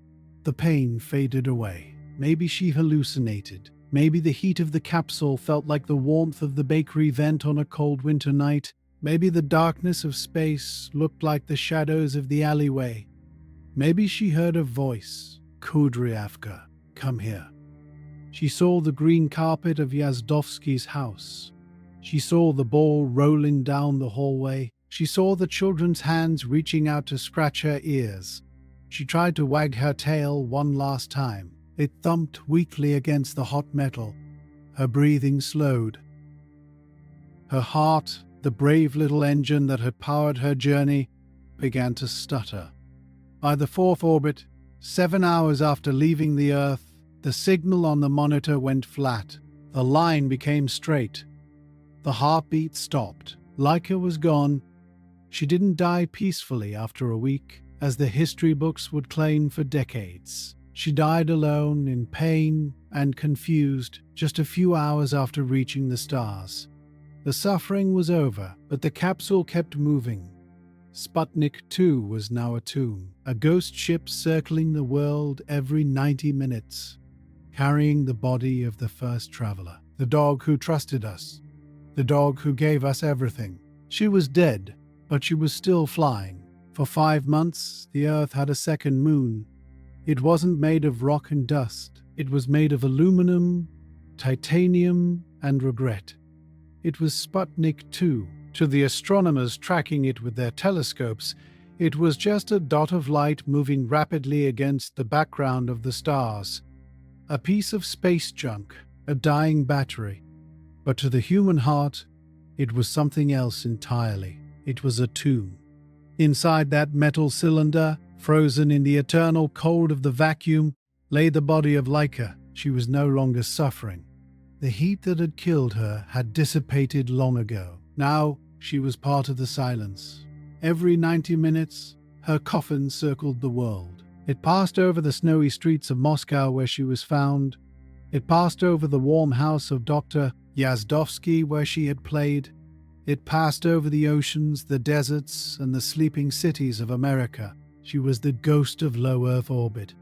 the pain faded away. Maybe she hallucinated. Maybe the heat of the capsule felt like the warmth of the bakery vent on a cold winter night. Maybe the darkness of space looked like the shadows of the alleyway. Maybe she heard a voice, "Kudryavka, come here." She saw the green carpet of Yazdovsky's house. She saw the ball rolling down the hallway. She saw the children's hands reaching out to scratch her ears. She tried to wag her tail one last time. It thumped weakly against the hot metal. Her breathing slowed. Her heart, the brave little engine that had powered her journey, began to stutter. By the fourth orbit, 7 hours after leaving the Earth, the signal on the monitor went flat. The line became straight. The heartbeat stopped. Laika was gone. She didn't die peacefully after a week, as the history books would claim for decades. She died alone, in pain and confused, just a few hours after reaching the stars. The suffering was over, but the capsule kept moving. Sputnik 2 was now a tomb, a ghost ship circling the world every 90 minutes, carrying the body of the first traveler, the dog who trusted us, the dog who gave us everything. She was dead, but she was still flying. For 5 months, the Earth had a second moon. It wasn't made of rock and dust. It was made of aluminum, titanium, and regret. It was Sputnik 2. To the astronomers tracking it with their telescopes, it was just a dot of light moving rapidly against the background of the stars. A piece of space junk, a dying battery. But to the human heart, it was something else entirely. It was a tomb. Inside that metal cylinder, frozen in the eternal cold of the vacuum, lay the body of Laika. She was no longer suffering. The heat that had killed her had dissipated long ago. Now she was part of the silence. Every 90 minutes, her coffin circled the world. It passed over the snowy streets of Moscow where she was found. It passed over the warm house of Dr. Yazdovsky where she had played. It passed over the oceans, the deserts, and the sleeping cities of America. She was the ghost of low Earth orbit.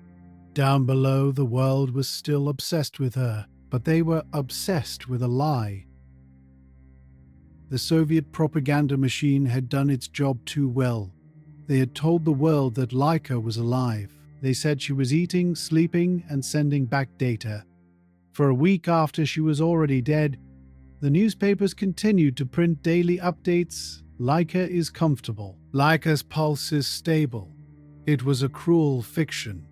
Down below, the world was still obsessed with her, but they were obsessed with a lie. The Soviet propaganda machine had done its job too well. They had told the world that Laika was alive. They said she was eating, sleeping, and sending back data. For a week after she was already dead, the newspapers continued to print daily updates. Laika is comfortable. Laika's pulse is stable. It was a cruel fiction.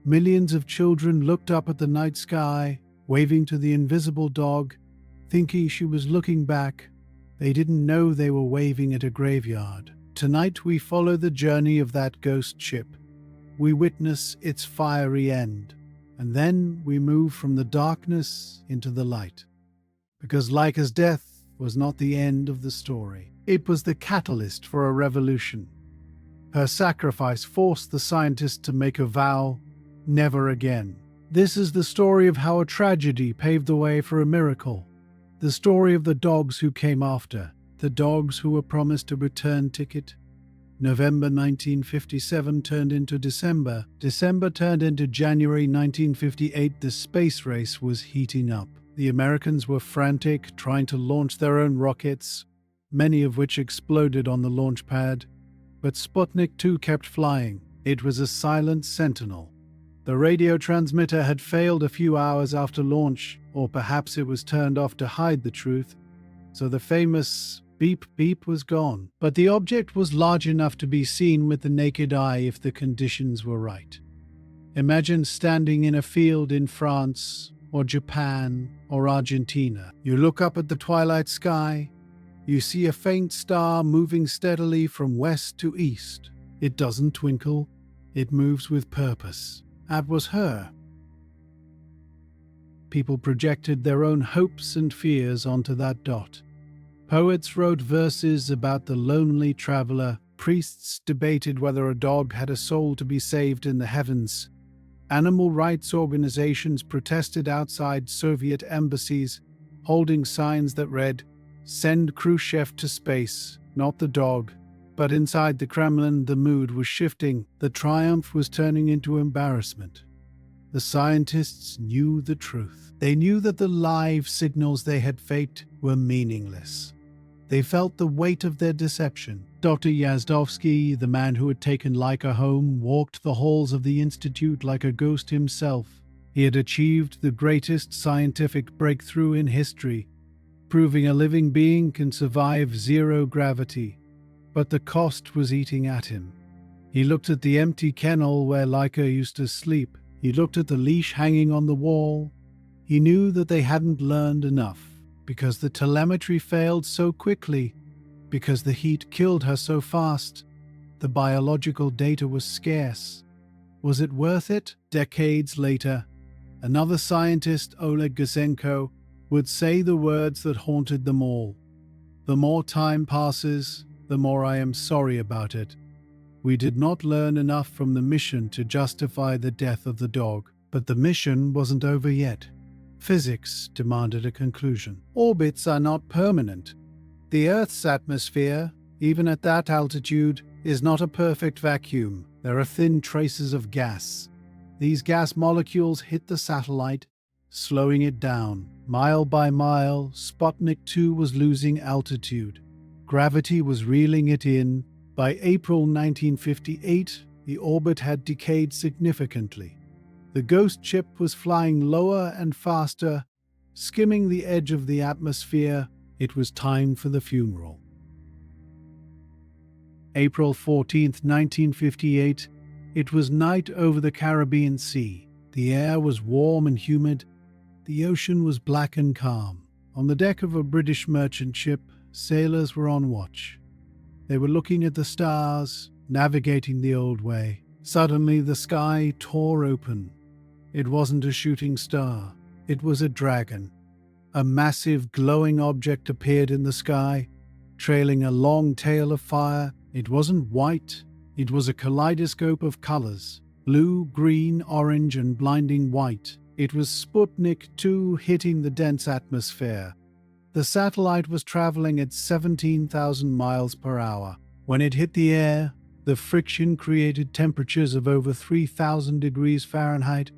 Millions of children looked up at the night sky, waving to the invisible dog, thinking she was looking back. They didn't know they were waving at a graveyard. Tonight we follow the journey of that ghost ship. We witness its fiery end. And then we move from the darkness into the light. Because Laika's death was not the end of the story. It was the catalyst for a revolution. Her sacrifice forced the scientists to make a vow: never again. This is the story of how a tragedy paved the way for a miracle. The story of the dogs who came after, the dogs who were promised a return ticket. November 1957 turned into December. December turned into January 1958. The space race was heating up. The Americans were frantic, trying to launch their own rockets, many of which exploded on the launch pad. But Sputnik 2 kept flying. It was a silent sentinel. The radio transmitter had failed a few hours after launch, or perhaps it was turned off to hide the truth, so the famous beep beep was gone. But the object was large enough to be seen with the naked eye if the conditions were right. Imagine standing in a field in France, or Japan, or Argentina. You look up at the twilight sky. You see a faint star moving steadily from west to east. It doesn't twinkle. It moves with purpose. That was her. People projected their own hopes and fears onto that dot. Poets wrote verses about the lonely traveler. Priests debated whether a dog had a soul to be saved in the heavens. Animal rights organizations protested outside Soviet embassies, holding signs that read, "Send Khrushchev to space, not the dog." But inside the Kremlin, the mood was shifting. The triumph was turning into embarrassment. The scientists knew the truth. They knew that the live signals they had faked were meaningless. They felt the weight of their deception. Dr. Yazdovsky, the man who had taken Laika home, walked the halls of the institute like a ghost himself. He had achieved the greatest scientific breakthrough in history, proving a living being can survive zero gravity. But the cost was eating at him. He looked at the empty kennel where Laika used to sleep. He looked at the leash hanging on the wall. He knew that they hadn't learned enough, because the telemetry failed so quickly, because the heat killed her so fast. The biological data was scarce. Was it worth it? Decades later, another scientist, Oleg Gusenko, would say the words that haunted them all. The more time passes, the more I am sorry about it. We did not learn enough from the mission to justify the death of the dog. But the mission wasn't over yet. Physics demanded a conclusion. Orbits are not permanent. The Earth's atmosphere, even at that altitude, is not a perfect vacuum. There are thin traces of gas. These gas molecules hit the satellite, slowing it down. Mile by mile, Sputnik 2 was losing altitude. Gravity was reeling it in. By April 1958, the orbit had decayed significantly. The ghost ship was flying lower and faster, skimming the edge of the atmosphere. It was time for the funeral. April 14, 1958. It was night over the Caribbean Sea. The air was warm and humid. The ocean was black and calm. On the deck of a British merchant ship, sailors were on watch. They were looking at the stars, navigating the old way. Suddenly the sky tore open. It wasn't a shooting star. It was a dragon. A massive glowing object appeared in the sky, trailing a long tail of fire. It wasn't white. It was a kaleidoscope of colors: blue, green, orange, and blinding white. It was Sputnik 2 hitting the dense atmosphere. The satellite was traveling at 17,000 miles per hour. When it hit the air, the friction created temperatures of over 3,000 degrees Fahrenheit.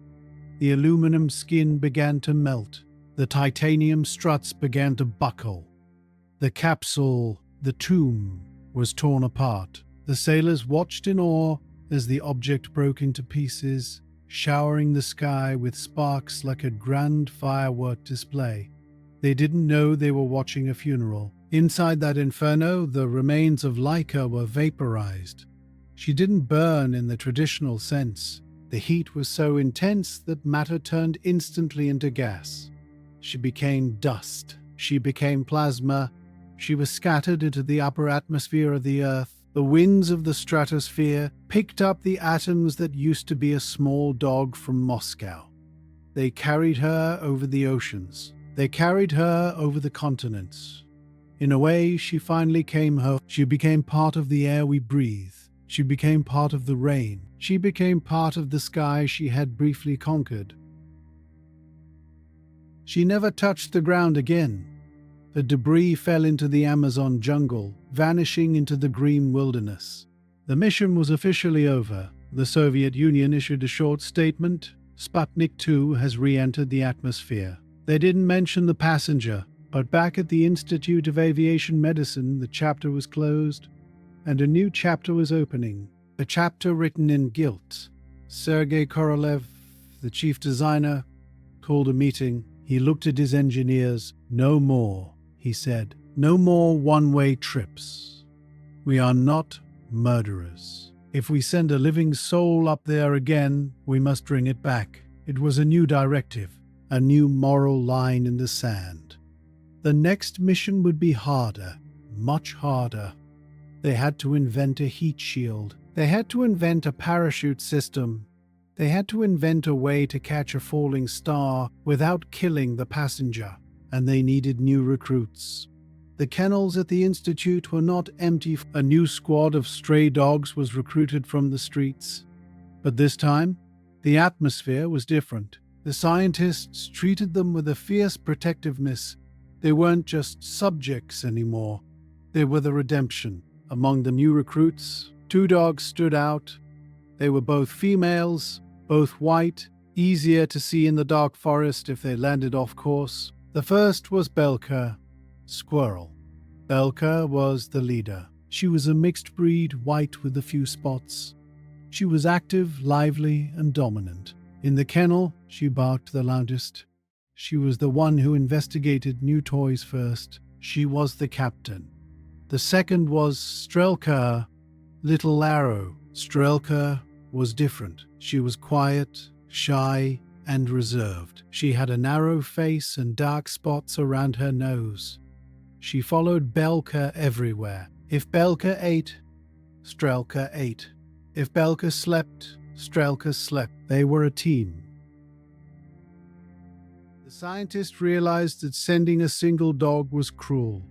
The aluminum skin began to melt. The titanium struts began to buckle. The capsule, the tomb, was torn apart. The sailors watched in awe as the object broke into pieces, showering the sky with sparks like a grand firework display. They didn't know they were watching a funeral. Inside that inferno, the remains of Laika were vaporized. She didn't burn in the traditional sense. The heat was so intense that matter turned instantly into gas. She became dust. She became plasma. She was scattered into the upper atmosphere of the Earth. The winds of the stratosphere picked up the atoms that used to be a small dog from Moscow. They carried her over the oceans. They carried her over the continents. In a way, she finally came home. She became part of the air we breathe. She became part of the rain. She became part of the sky she had briefly conquered. She never touched the ground again. The debris fell into the Amazon jungle, vanishing into the green wilderness. The mission was officially over. The Soviet Union issued a short statement. Sputnik 2 has re-entered the atmosphere. They didn't mention the passenger, but back at the Institute of Aviation Medicine, the chapter was closed, and a new chapter was opening. A chapter written in gilt. Sergei Korolev, the chief designer, called a meeting. He looked at his engineers. "No more," he said. "No more one-way trips. We are not murderers. If we send a living soul up there again, we must bring it back." It was a new directive, a new moral line in the sand. The next mission would be harder, much harder. They had to invent a heat shield. They had to invent a parachute system. They had to invent a way to catch a falling star without killing the passenger. And they needed new recruits. The kennels at the Institute were not empty. A new squad of stray dogs was recruited from the streets. But this time, the atmosphere was different. The scientists treated them with a fierce protectiveness. They weren't just subjects anymore. They were the redemption. Among the new recruits, 2 dogs stood out. They were both females, both white, easier to see in the dark forest if they landed off course. The first was Belka, Squirrel. Belka was the leader. She was a mixed breed, white with a few spots. She was active, lively, and dominant. In the kennel, she barked the loudest. She was the one who investigated new toys first. She was the captain. The second was Strelka, Little Arrow. Strelka was different. She was quiet, shy, and reserved. She had a narrow face and dark spots around her nose. She followed Belka everywhere. If Belka ate, Strelka ate. If Belka slept, Strelka slept. They were a team. The scientist realized that sending a single dog was cruel.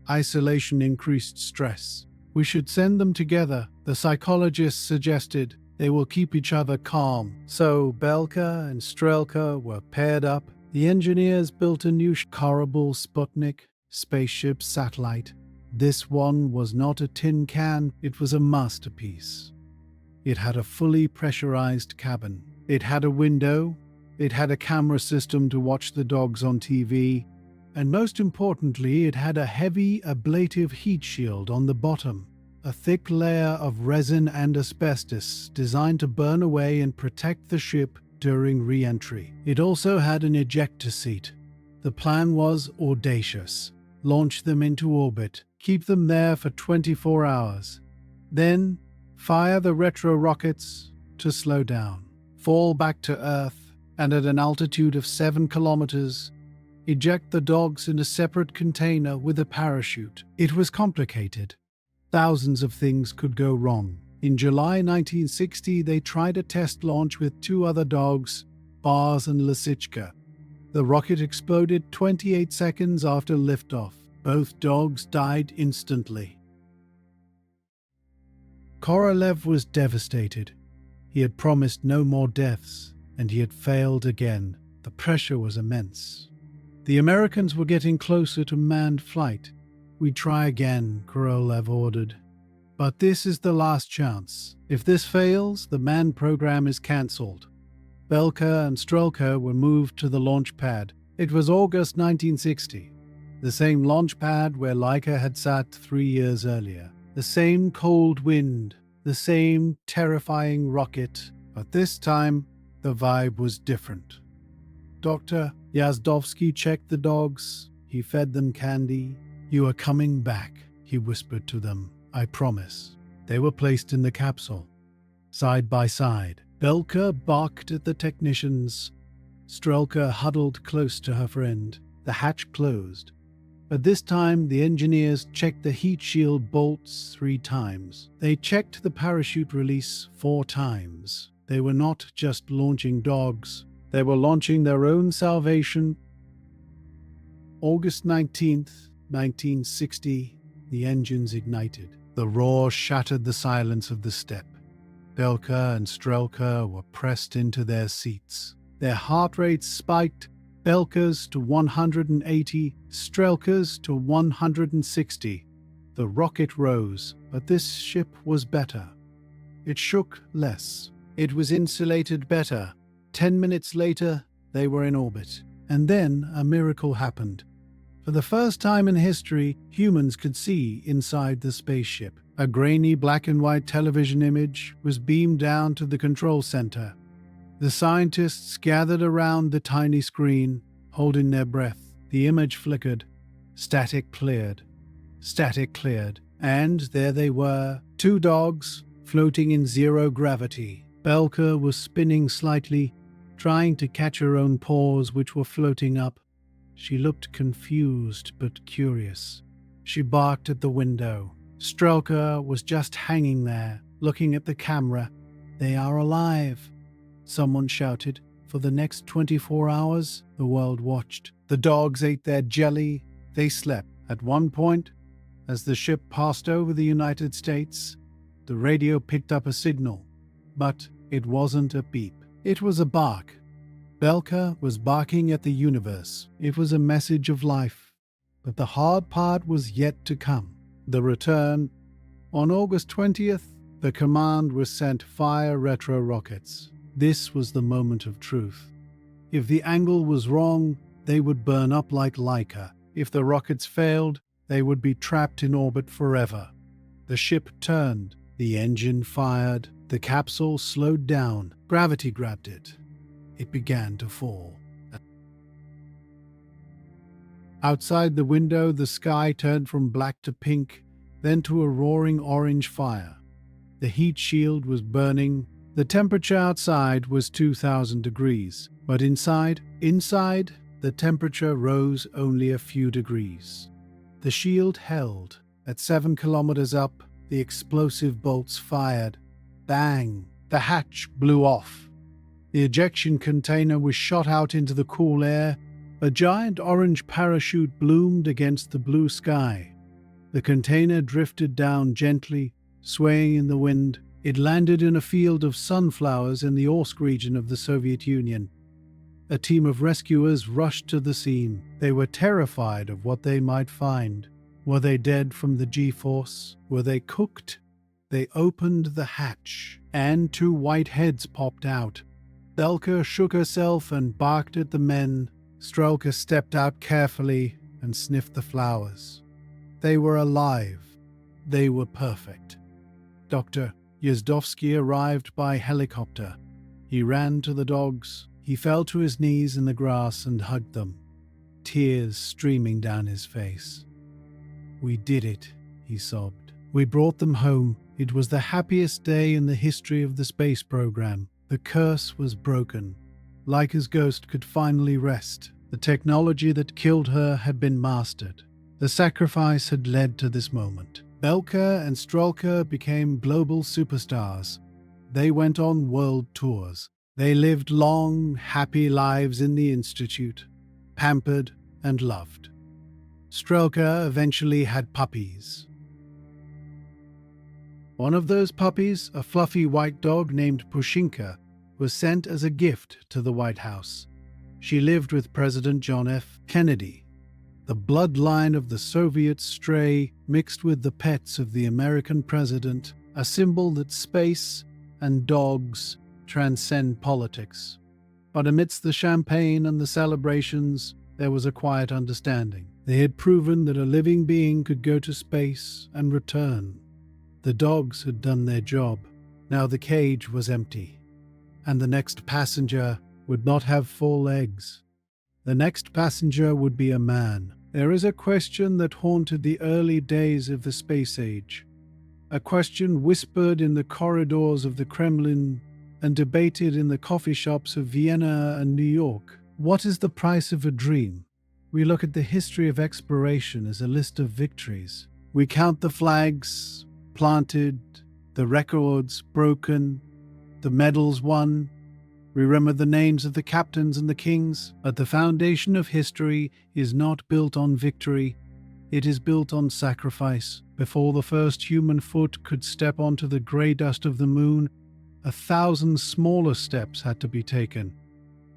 Isolation increased stress. We should send them together, the psychologist suggested. They will keep each other calm. So Belka and Strelka were paired up. The engineers built a new Korabel Sputnik spaceship satellite. This one was not a tin can, it was a masterpiece. It had a fully pressurized cabin. It had a window. It had a camera system to watch the dogs on TV. And most importantly, it had a heavy ablative heat shield on the bottom. A thick layer of resin and asbestos designed to burn away and protect the ship during re-entry. It also had an ejector seat. The plan was audacious. Launch them into orbit, keep them there for 24 hours. Then, fire the retro rockets to slow down. Fall back to Earth, and at an altitude of 7 kilometers, eject the dogs in a separate container with a parachute. It was complicated. Thousands of things could go wrong. In July 1960, they tried a test launch with 2 other dogs, Bars and Lisichka. The rocket exploded 28 seconds after liftoff. Both dogs died instantly. Korolev was devastated. He had promised no more deaths, and he had failed again. The pressure was immense. The Americans were getting closer to manned flight. "We try again," Korolev ordered. "But this is the last chance. If this fails, the manned program is cancelled." Belka and Strelka were moved to the launch pad. It was August 1960. The same launch pad where Laika had sat 3 years earlier. The same cold wind, the same terrifying rocket, but this time the vibe was different. Dr. Yazdovsky checked the dogs. He fed them candy. "You are coming back," he whispered to them. "I promise." They were placed in the capsule, side by side. Belka barked at the technicians. Strelka huddled close to her friend. The hatch closed. But this time, the engineers checked the heat shield bolts 3 times. They checked the parachute release 4 times. They were not just launching dogs. They were launching their own salvation. August 19th, 1960, the engines ignited. The roar shattered the silence of the steppe. Belka and Strelka were pressed into their seats. Their heart rates spiked, Belka's to 180, Strelka's to 160. The rocket rose, but this ship was better. It shook less. It was insulated better. 10 minutes later, they were in orbit. And then a miracle happened. For the first time in history, humans could see inside the spaceship. A grainy black and white television image was beamed down to the control center. The scientists gathered around the tiny screen, holding their breath. The image flickered. Static cleared. Static cleared. And there they were, two dogs floating in zero gravity. Belka was spinning slightly, trying to catch her own paws, which were floating up. She looked confused but curious. She barked at the window. Strelka was just hanging there, looking at the camera. "They are alive," someone shouted. For the next 24 hours, the world watched. The dogs ate their jelly. They slept. At one point, as the ship passed over the United States, the radio picked up a signal. But it wasn't a beep. It was a bark. Belka was barking at the universe. It was a message of life. But the hard part was yet to come. The return. On August 20th, the command was sent fire retro rockets. This was the moment of truth. If the angle was wrong, they would burn up like Laika. If the rockets failed, they would be trapped in orbit forever. The ship turned. The engine fired. The capsule slowed down. Gravity grabbed it. It began to fall. Outside the window, the sky turned from black to pink, then to a roaring orange fire. The heat shield was burning. The temperature outside was 2,000 degrees, but inside, the temperature rose only a few degrees. The shield held. At 7 kilometers up, the explosive bolts fired. Bang! The hatch blew off. The ejection container was shot out into the cool air. A giant orange parachute bloomed against the blue sky. The container drifted down gently, swaying in the wind. It landed in a field of sunflowers in the Orsk region of the Soviet Union. A team of rescuers rushed to the scene. They were terrified of what they might find. Were they dead from the G-force? Were they cooked? They opened the hatch, and two white heads popped out. Belka shook herself and barked at the men. Strelka stepped out carefully and sniffed the flowers. They were alive. They were perfect. Dr. Yazdovsky arrived by helicopter. He ran to the dogs. He fell to his knees in the grass and hugged them, tears streaming down his face. "We did it," he sobbed. "We brought them home. It was the happiest day in the history of the space program. The curse was broken. Laika's ghost could finally rest. The technology that killed her had been mastered. The sacrifice had led to this moment. Belka and Strelka became global superstars. They went on world tours. They lived long, happy lives in the Institute, pampered and loved. Strelka eventually had puppies. One of those puppies, a fluffy white dog named Pushinka, was sent as a gift to the White House. She lived with President John F. Kennedy. The bloodline of the Soviet stray mixed with the pets of the American president, a symbol that space and dogs transcend politics. But amidst the champagne and the celebrations, there was a quiet understanding. They had proven that a living being could go to space and return. The dogs had done their job. Now the cage was empty. And the next passenger would not have 4 legs. The next passenger would be a man. There is a question that haunted the early days of the space age. A question whispered in the corridors of the Kremlin and debated in the coffee shops of Vienna and New York. What is the price of a dream? We look at the history of exploration as a list of victories. We count the flags planted, the records broken, the medals won. We remember the names of the captains and the kings, but the foundation of history is not built on victory. It is built on sacrifice. Before the first human foot could step onto the grey dust of the moon, 1,000 smaller steps had to be taken.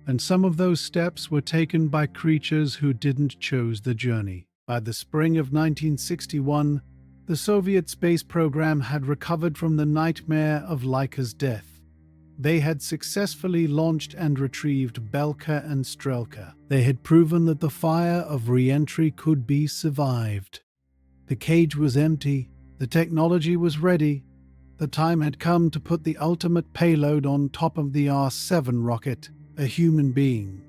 And some of those steps were taken by creatures who didn't choose the journey. By the spring of 1961, the Soviet space program had recovered from the nightmare of Laika's death. They had successfully launched and retrieved Belka and Strelka. They had proven that the fire of re-entry could be survived. The cage was empty, the technology was ready. The time had come to put the ultimate payload on top of the R-7 rocket, a human being.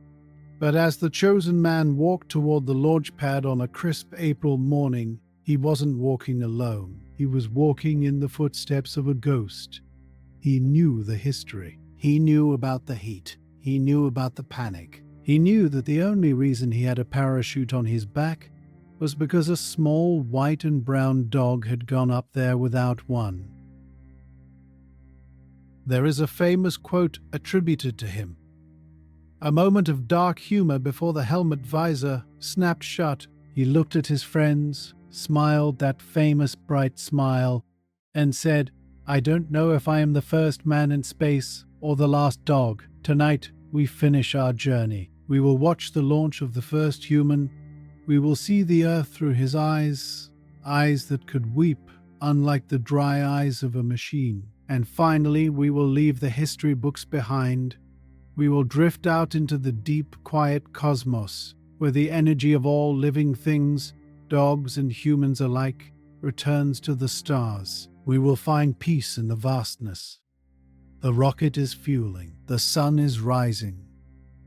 But as the chosen man walked toward the launch pad on a crisp April morning, he wasn't walking alone. He was walking in the footsteps of a ghost. He knew the history. He knew about the heat. He knew about the panic. He knew that the only reason he had a parachute on his back was because a small white and brown dog had gone up there without one. There is a famous quote attributed to him. A moment of dark humor before the helmet visor snapped shut. He looked at his friends, smiled that famous bright smile, and said, "I don't know if I am the first man in space or the last dog. Tonight, we finish our journey. We will watch the launch of the first human. We will see the Earth through his eyes, eyes that could weep, unlike the dry eyes of a machine. And finally, we will leave the history books behind. We will drift out into the deep, quiet cosmos, where the energy of all living things, dogs and humans alike, returns to the stars. We will find peace in the vastness. The rocket is fueling, the sun is rising,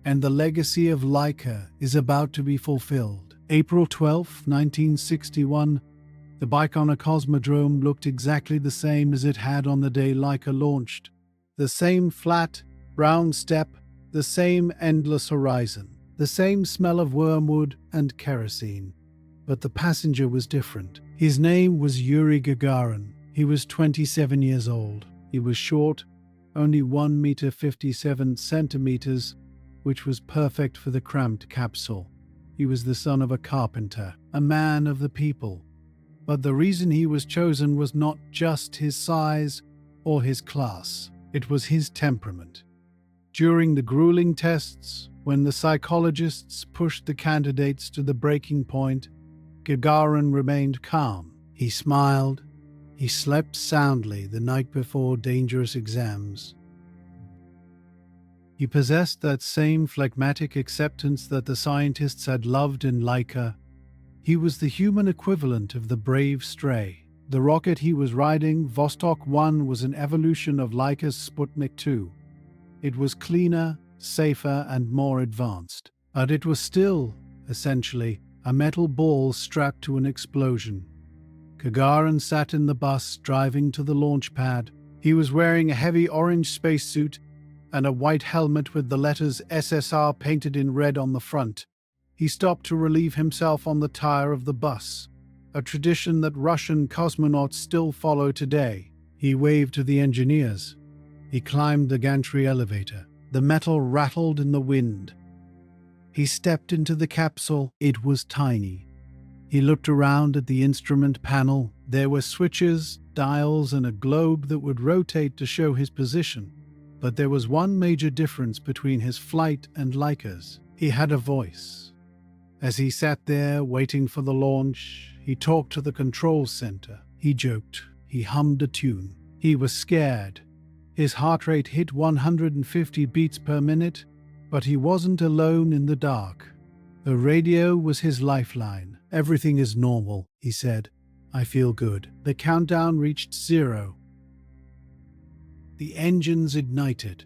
and the legacy of Laika is about to be fulfilled." April 12, 1961, the Baikonur Cosmodrome looked exactly the same as it had on the day Laika launched. The same flat, brown steppe, the same endless horizon, the same smell of wormwood and kerosene. But the passenger was different. His name was Yuri Gagarin. He was 27 years old. He was short, only 1 meter 57 centimeters, which was perfect for the cramped capsule. He was the son of a carpenter, a man of the people. But the reason he was chosen was not just his size or his class. It was his temperament. During the grueling tests, when the psychologists pushed the candidates to the breaking point, Gagarin remained calm. He smiled. He slept soundly the night before dangerous exams. He possessed that same phlegmatic acceptance that the scientists had loved in Laika. He was the human equivalent of the brave stray. The rocket he was riding, Vostok 1, was an evolution of Laika's Sputnik 2. It was cleaner, safer, and more advanced. But it was still, essentially, a metal ball strapped to an explosion. Gagarin sat in the bus driving to the launch pad. He was wearing a heavy orange spacesuit and a white helmet with the letters SSR painted in red on the front. He stopped to relieve himself on the tire of the bus, a tradition that Russian cosmonauts still follow today. He waved to the engineers. He climbed the gantry elevator. The metal rattled in the wind. He stepped into the capsule. It was tiny. He looked around at the instrument panel. There were switches, dials, and a globe that would rotate to show his position. But there was one major difference between his flight and Laika's. He had a voice. As he sat there waiting for the launch, he talked to the control center. He joked. He hummed a tune. He was scared. His heart rate hit 150 beats per minute, but he wasn't alone in the dark. The radio was his lifeline. "Everything is normal," he said. "I feel good." The countdown reached 0. The engines ignited.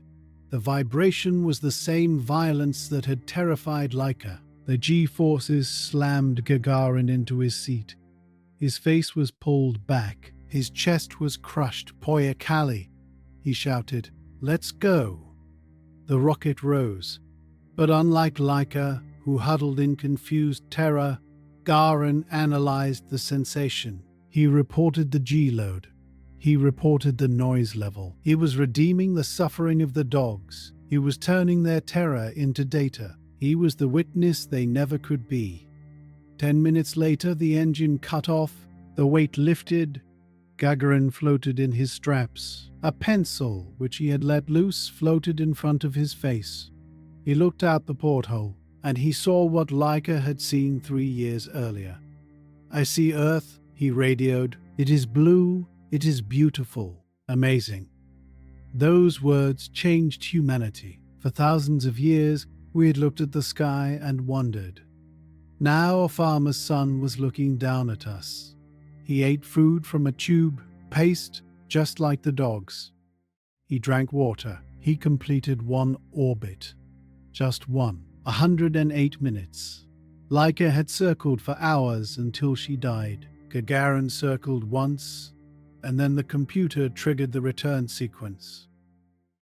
The vibration was the same violence that had terrified Laika. The G-forces slammed Gagarin into his seat. His face was pulled back. His chest was crushed. "Poya Kali," he shouted. "Let's go." The rocket rose. But unlike Laika, who huddled in confused terror, Gagarin analyzed the sensation. He reported the G-load. He reported the noise level. He was redeeming the suffering of the dogs. He was turning their terror into data. He was the witness they never could be. 10 minutes later, the engine cut off, the weight lifted. Gagarin floated in his straps. A pencil, which he had let loose, floated in front of his face. He looked out the porthole, and he saw what Laika had seen 3 years earlier. "I see Earth," he radioed. "It is blue, it is beautiful, amazing." Those words changed humanity. For thousands of years, we had looked at the sky and wondered. Now a farmer's son was looking down at us. He ate food from a tube, paced just like the dogs. He drank water. He completed one orbit. Just one. 108 minutes. Laika had circled for hours until she died. Gagarin circled once, and then the computer triggered the return sequence.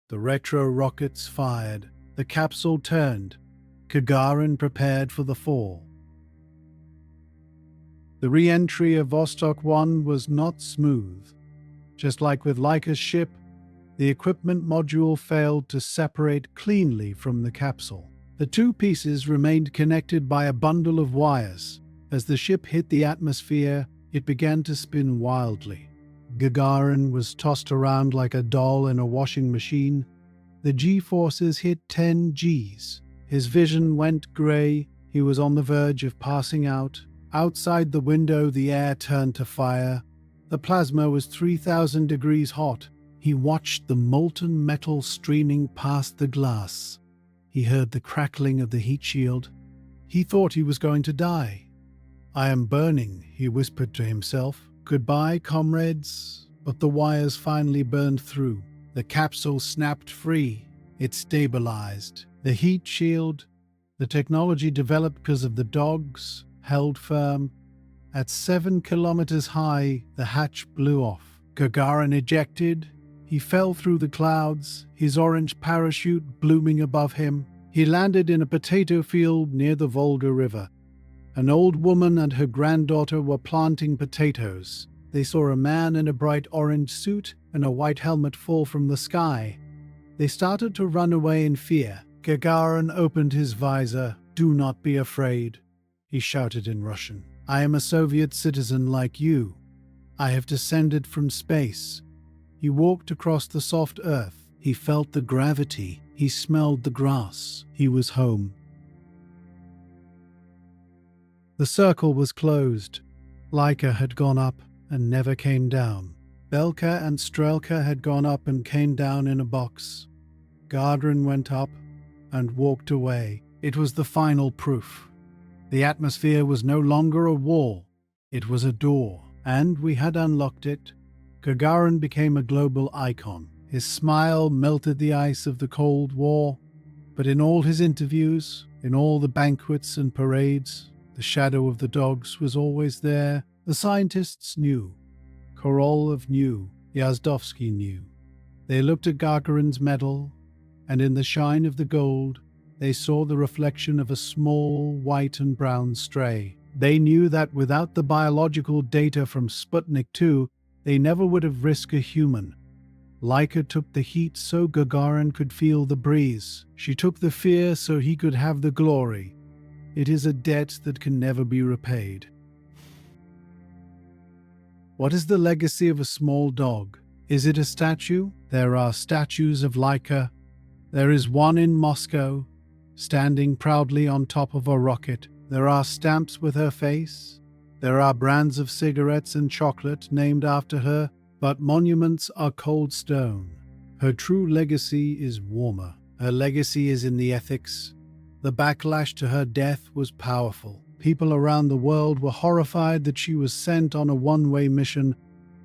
The retro rockets fired. The capsule turned. Gagarin prepared for the fall. The re-entry of Vostok 1 was not smooth. Just like with Laika's ship, the equipment module failed to separate cleanly from the capsule. The two pieces remained connected by a bundle of wires. As the ship hit the atmosphere, it began to spin wildly. Gagarin was tossed around like a doll in a washing machine. The G-forces hit 10 Gs. His vision went grey. He was on the verge of passing out. Outside the window, the air turned to fire. The plasma was 3,000 degrees hot. He watched the molten metal streaming past the glass. He heard the crackling of the heat shield. He thought he was going to die. "I am burning," he whispered to himself. "Goodbye, comrades." But the wires finally burned through. The capsule snapped free. It stabilized. The heat shield, the technology developed because of the dogs, held firm. At 7 kilometers high, the hatch blew off. Gagarin ejected. He fell through the clouds, his orange parachute blooming above him. He landed in a potato field near the Volga River. An old woman and her granddaughter were planting potatoes. They saw a man in a bright orange suit and a white helmet fall from the sky. They started to run away in fear. Gagarin opened his visor. "Do not be afraid," he shouted in Russian. "I am a Soviet citizen like you. I have descended from space." He walked across the soft earth. He felt the gravity. He smelled the grass. He was home. The circle was closed. Laika had gone up and never came down. Belka and Strelka had gone up and came down in a box. Gagarin went up and walked away. It was the final proof. The atmosphere was no longer a wall. It was a door, and we had unlocked it. Gagarin became a global icon. His smile melted the ice of the Cold War, but in all his interviews, in all the banquets and parades, the shadow of the dogs was always there. The scientists knew. Korolev knew. Yazdovsky knew. They looked at Gagarin's medal, and in the shine of the gold, they saw the reflection of a small white and brown stray. They knew that without the biological data from Sputnik 2, they never would have risked a human. Laika took the heat so Gagarin could feel the breeze. She took the fear so he could have the glory. It is a debt that can never be repaid. What is the legacy of a small dog? Is it a statue? There are statues of Laika. There is one in Moscow, standing proudly on top of a rocket. There are stamps with her face. There are brands of cigarettes and chocolate named after her, but monuments are cold stone. Her true legacy is warmer. Her legacy is in the ethics. The backlash to her death was powerful. People around the world were horrified that she was sent on a one-way mission.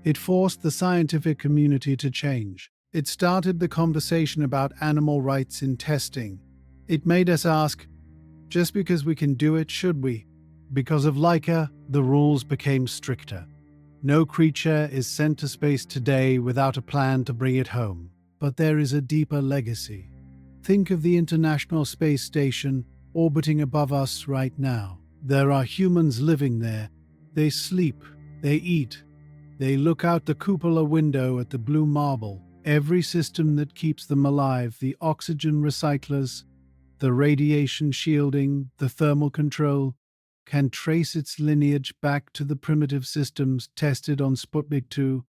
It forced the scientific community to change. It started the conversation about animal rights in testing. It made us ask, just because we can do it, should we? Because of Laika, the rules became stricter. No creature is sent to space today without a plan to bring it home. But there is a deeper legacy. Think of the International Space Station orbiting above us right now. There are humans living there. They sleep, they eat, they look out the cupola window at the blue marble. Every system that keeps them alive, the oxygen recyclers, the radiation shielding, the thermal control, can trace its lineage back to the primitive systems tested on Sputnik 2.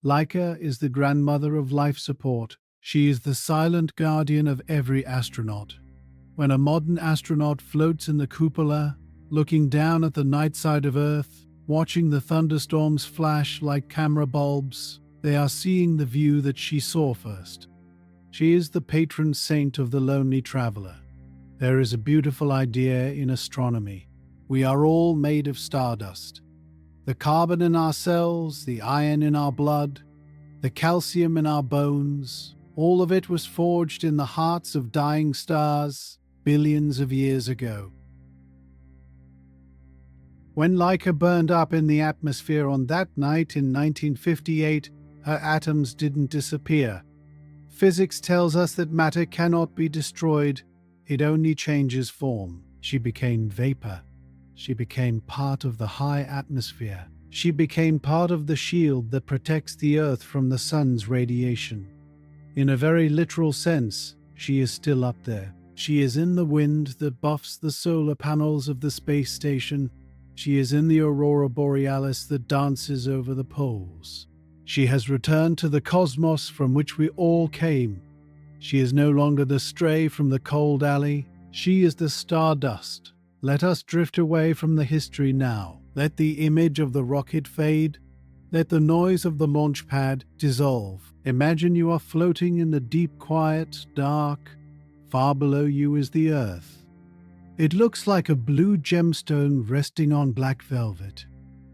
Laika is the grandmother of life support. She is the silent guardian of every astronaut. When a modern astronaut floats in the cupola, looking down at the night side of Earth, watching the thunderstorms flash like camera bulbs, they are seeing the view that she saw first. She is the patron saint of the lonely traveler. There is a beautiful idea in astronomy. We are all made of stardust. The carbon in our cells, the iron in our blood, the calcium in our bones, all of it was forged in the hearts of dying stars billions of years ago. When Laika burned up in the atmosphere on that night in 1958, her atoms didn't disappear. Physics tells us that matter cannot be destroyed, it only changes form. She became vapor. She became part of the high atmosphere. She became part of the shield that protects the Earth from the sun's radiation. In a very literal sense, she is still up there. She is in the wind that buffs the solar panels of the space station. She is in the aurora borealis that dances over the poles. She has returned to the cosmos from which we all came. She is no longer the stray from the cold alley. She is the stardust. Let us drift away from the history now. Let the image of the rocket fade. Let the noise of the launch pad dissolve. Imagine you are floating in the deep quiet, dark. Far below you is the Earth. It looks like a blue gemstone resting on black velvet.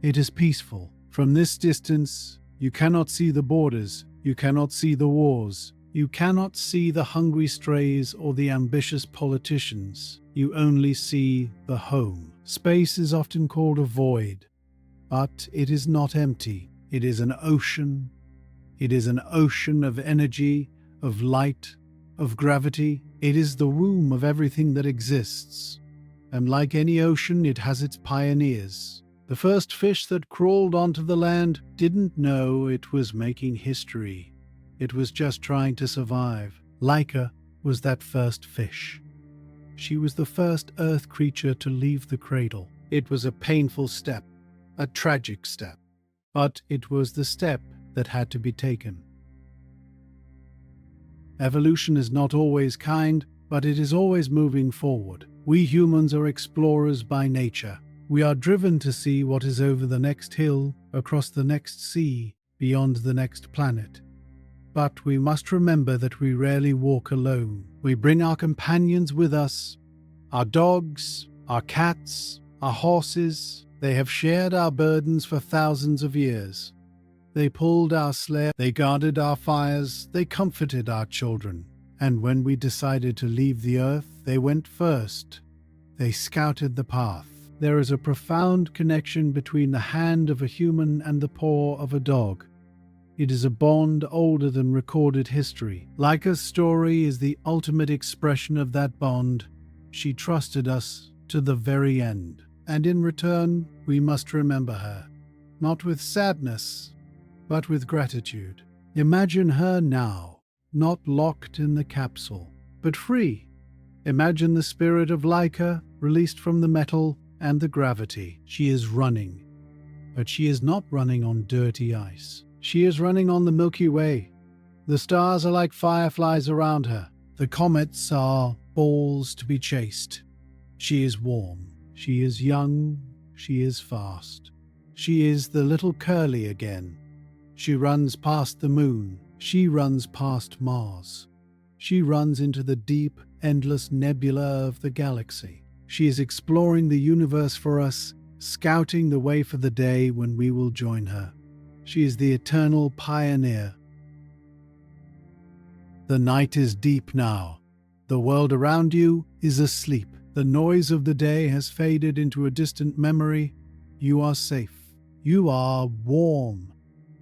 It is peaceful. From this distance, you cannot see the borders. You cannot see the wars. You cannot see the hungry strays or the ambitious politicians. You only see the home. Space is often called a void, but it is not empty. It is an ocean. It is an ocean of energy, of light, of gravity. It is the womb of everything that exists. And like any ocean, it has its pioneers. The first fish that crawled onto the land didn't know it was making history. It was just trying to survive. Laika was that first fish. She was the first Earth creature to leave the cradle. It was a painful step, a tragic step, but it was the step that had to be taken. Evolution is not always kind, but it is always moving forward. We humans are explorers by nature. We are driven to see what is over the next hill, across the next sea, beyond the next planet. But we must remember that we rarely walk alone. We bring our companions with us, our dogs, our cats, our horses. They have shared our burdens for thousands of years. They pulled our sled, they guarded our fires, they comforted our children. And when we decided to leave the Earth, they went first. They scouted the path. There is a profound connection between the hand of a human and the paw of a dog. It is a bond older than recorded history. Laika's story is the ultimate expression of that bond. She trusted us to the very end. And in return, we must remember her. Not with sadness, but with gratitude. Imagine her now, not locked in the capsule, but free. Imagine the spirit of Laika released from the metal and the gravity. She is running, but she is not running on dirty ice. She is running on the Milky Way. The stars are like fireflies around her. The comets are balls to be chased. She is warm. She is young. She is fast. She is the little Curly again. She runs past the moon. She runs past Mars. She runs into the deep, endless nebula of the galaxy. She is exploring the universe for us, scouting the way for the day when we will join her. She is the eternal pioneer. The night is deep now. The world around you is asleep. The noise of the day has faded into a distant memory. You are safe. You are warm.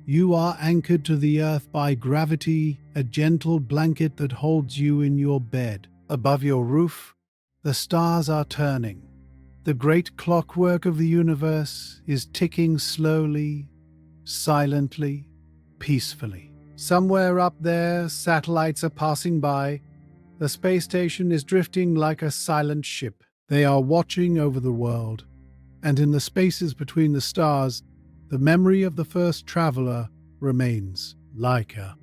You are anchored to the earth by gravity, a gentle blanket that holds you in your bed. Above your roof, the stars are turning. The great clockwork of the universe is ticking slowly, silently, peacefully. Somewhere up there, satellites are passing by. The space station is drifting like a silent ship. They are watching over the world. And in the spaces between the stars, the memory of the first traveler remains. Laika,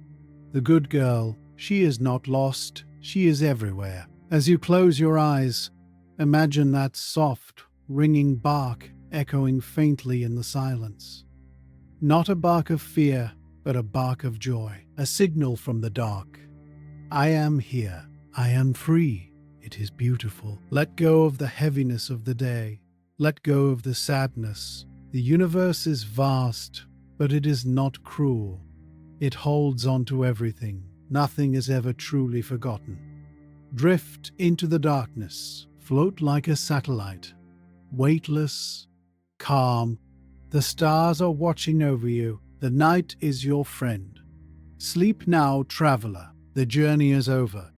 the good girl, she is not lost, she is everywhere. As you close your eyes, imagine that soft, ringing bark echoing faintly in the silence. Not a bark of fear, but a bark of joy, a signal from the dark. I am here. I am free. It is beautiful. Let go of the heaviness of the day. Let go of the sadness. The universe is vast, but it is not cruel. It holds on to everything. Nothing is ever truly forgotten. Drift into the darkness. Float like a satellite. Weightless, calm. The stars are watching over you. The night is your friend. Sleep now, traveler. The journey is over.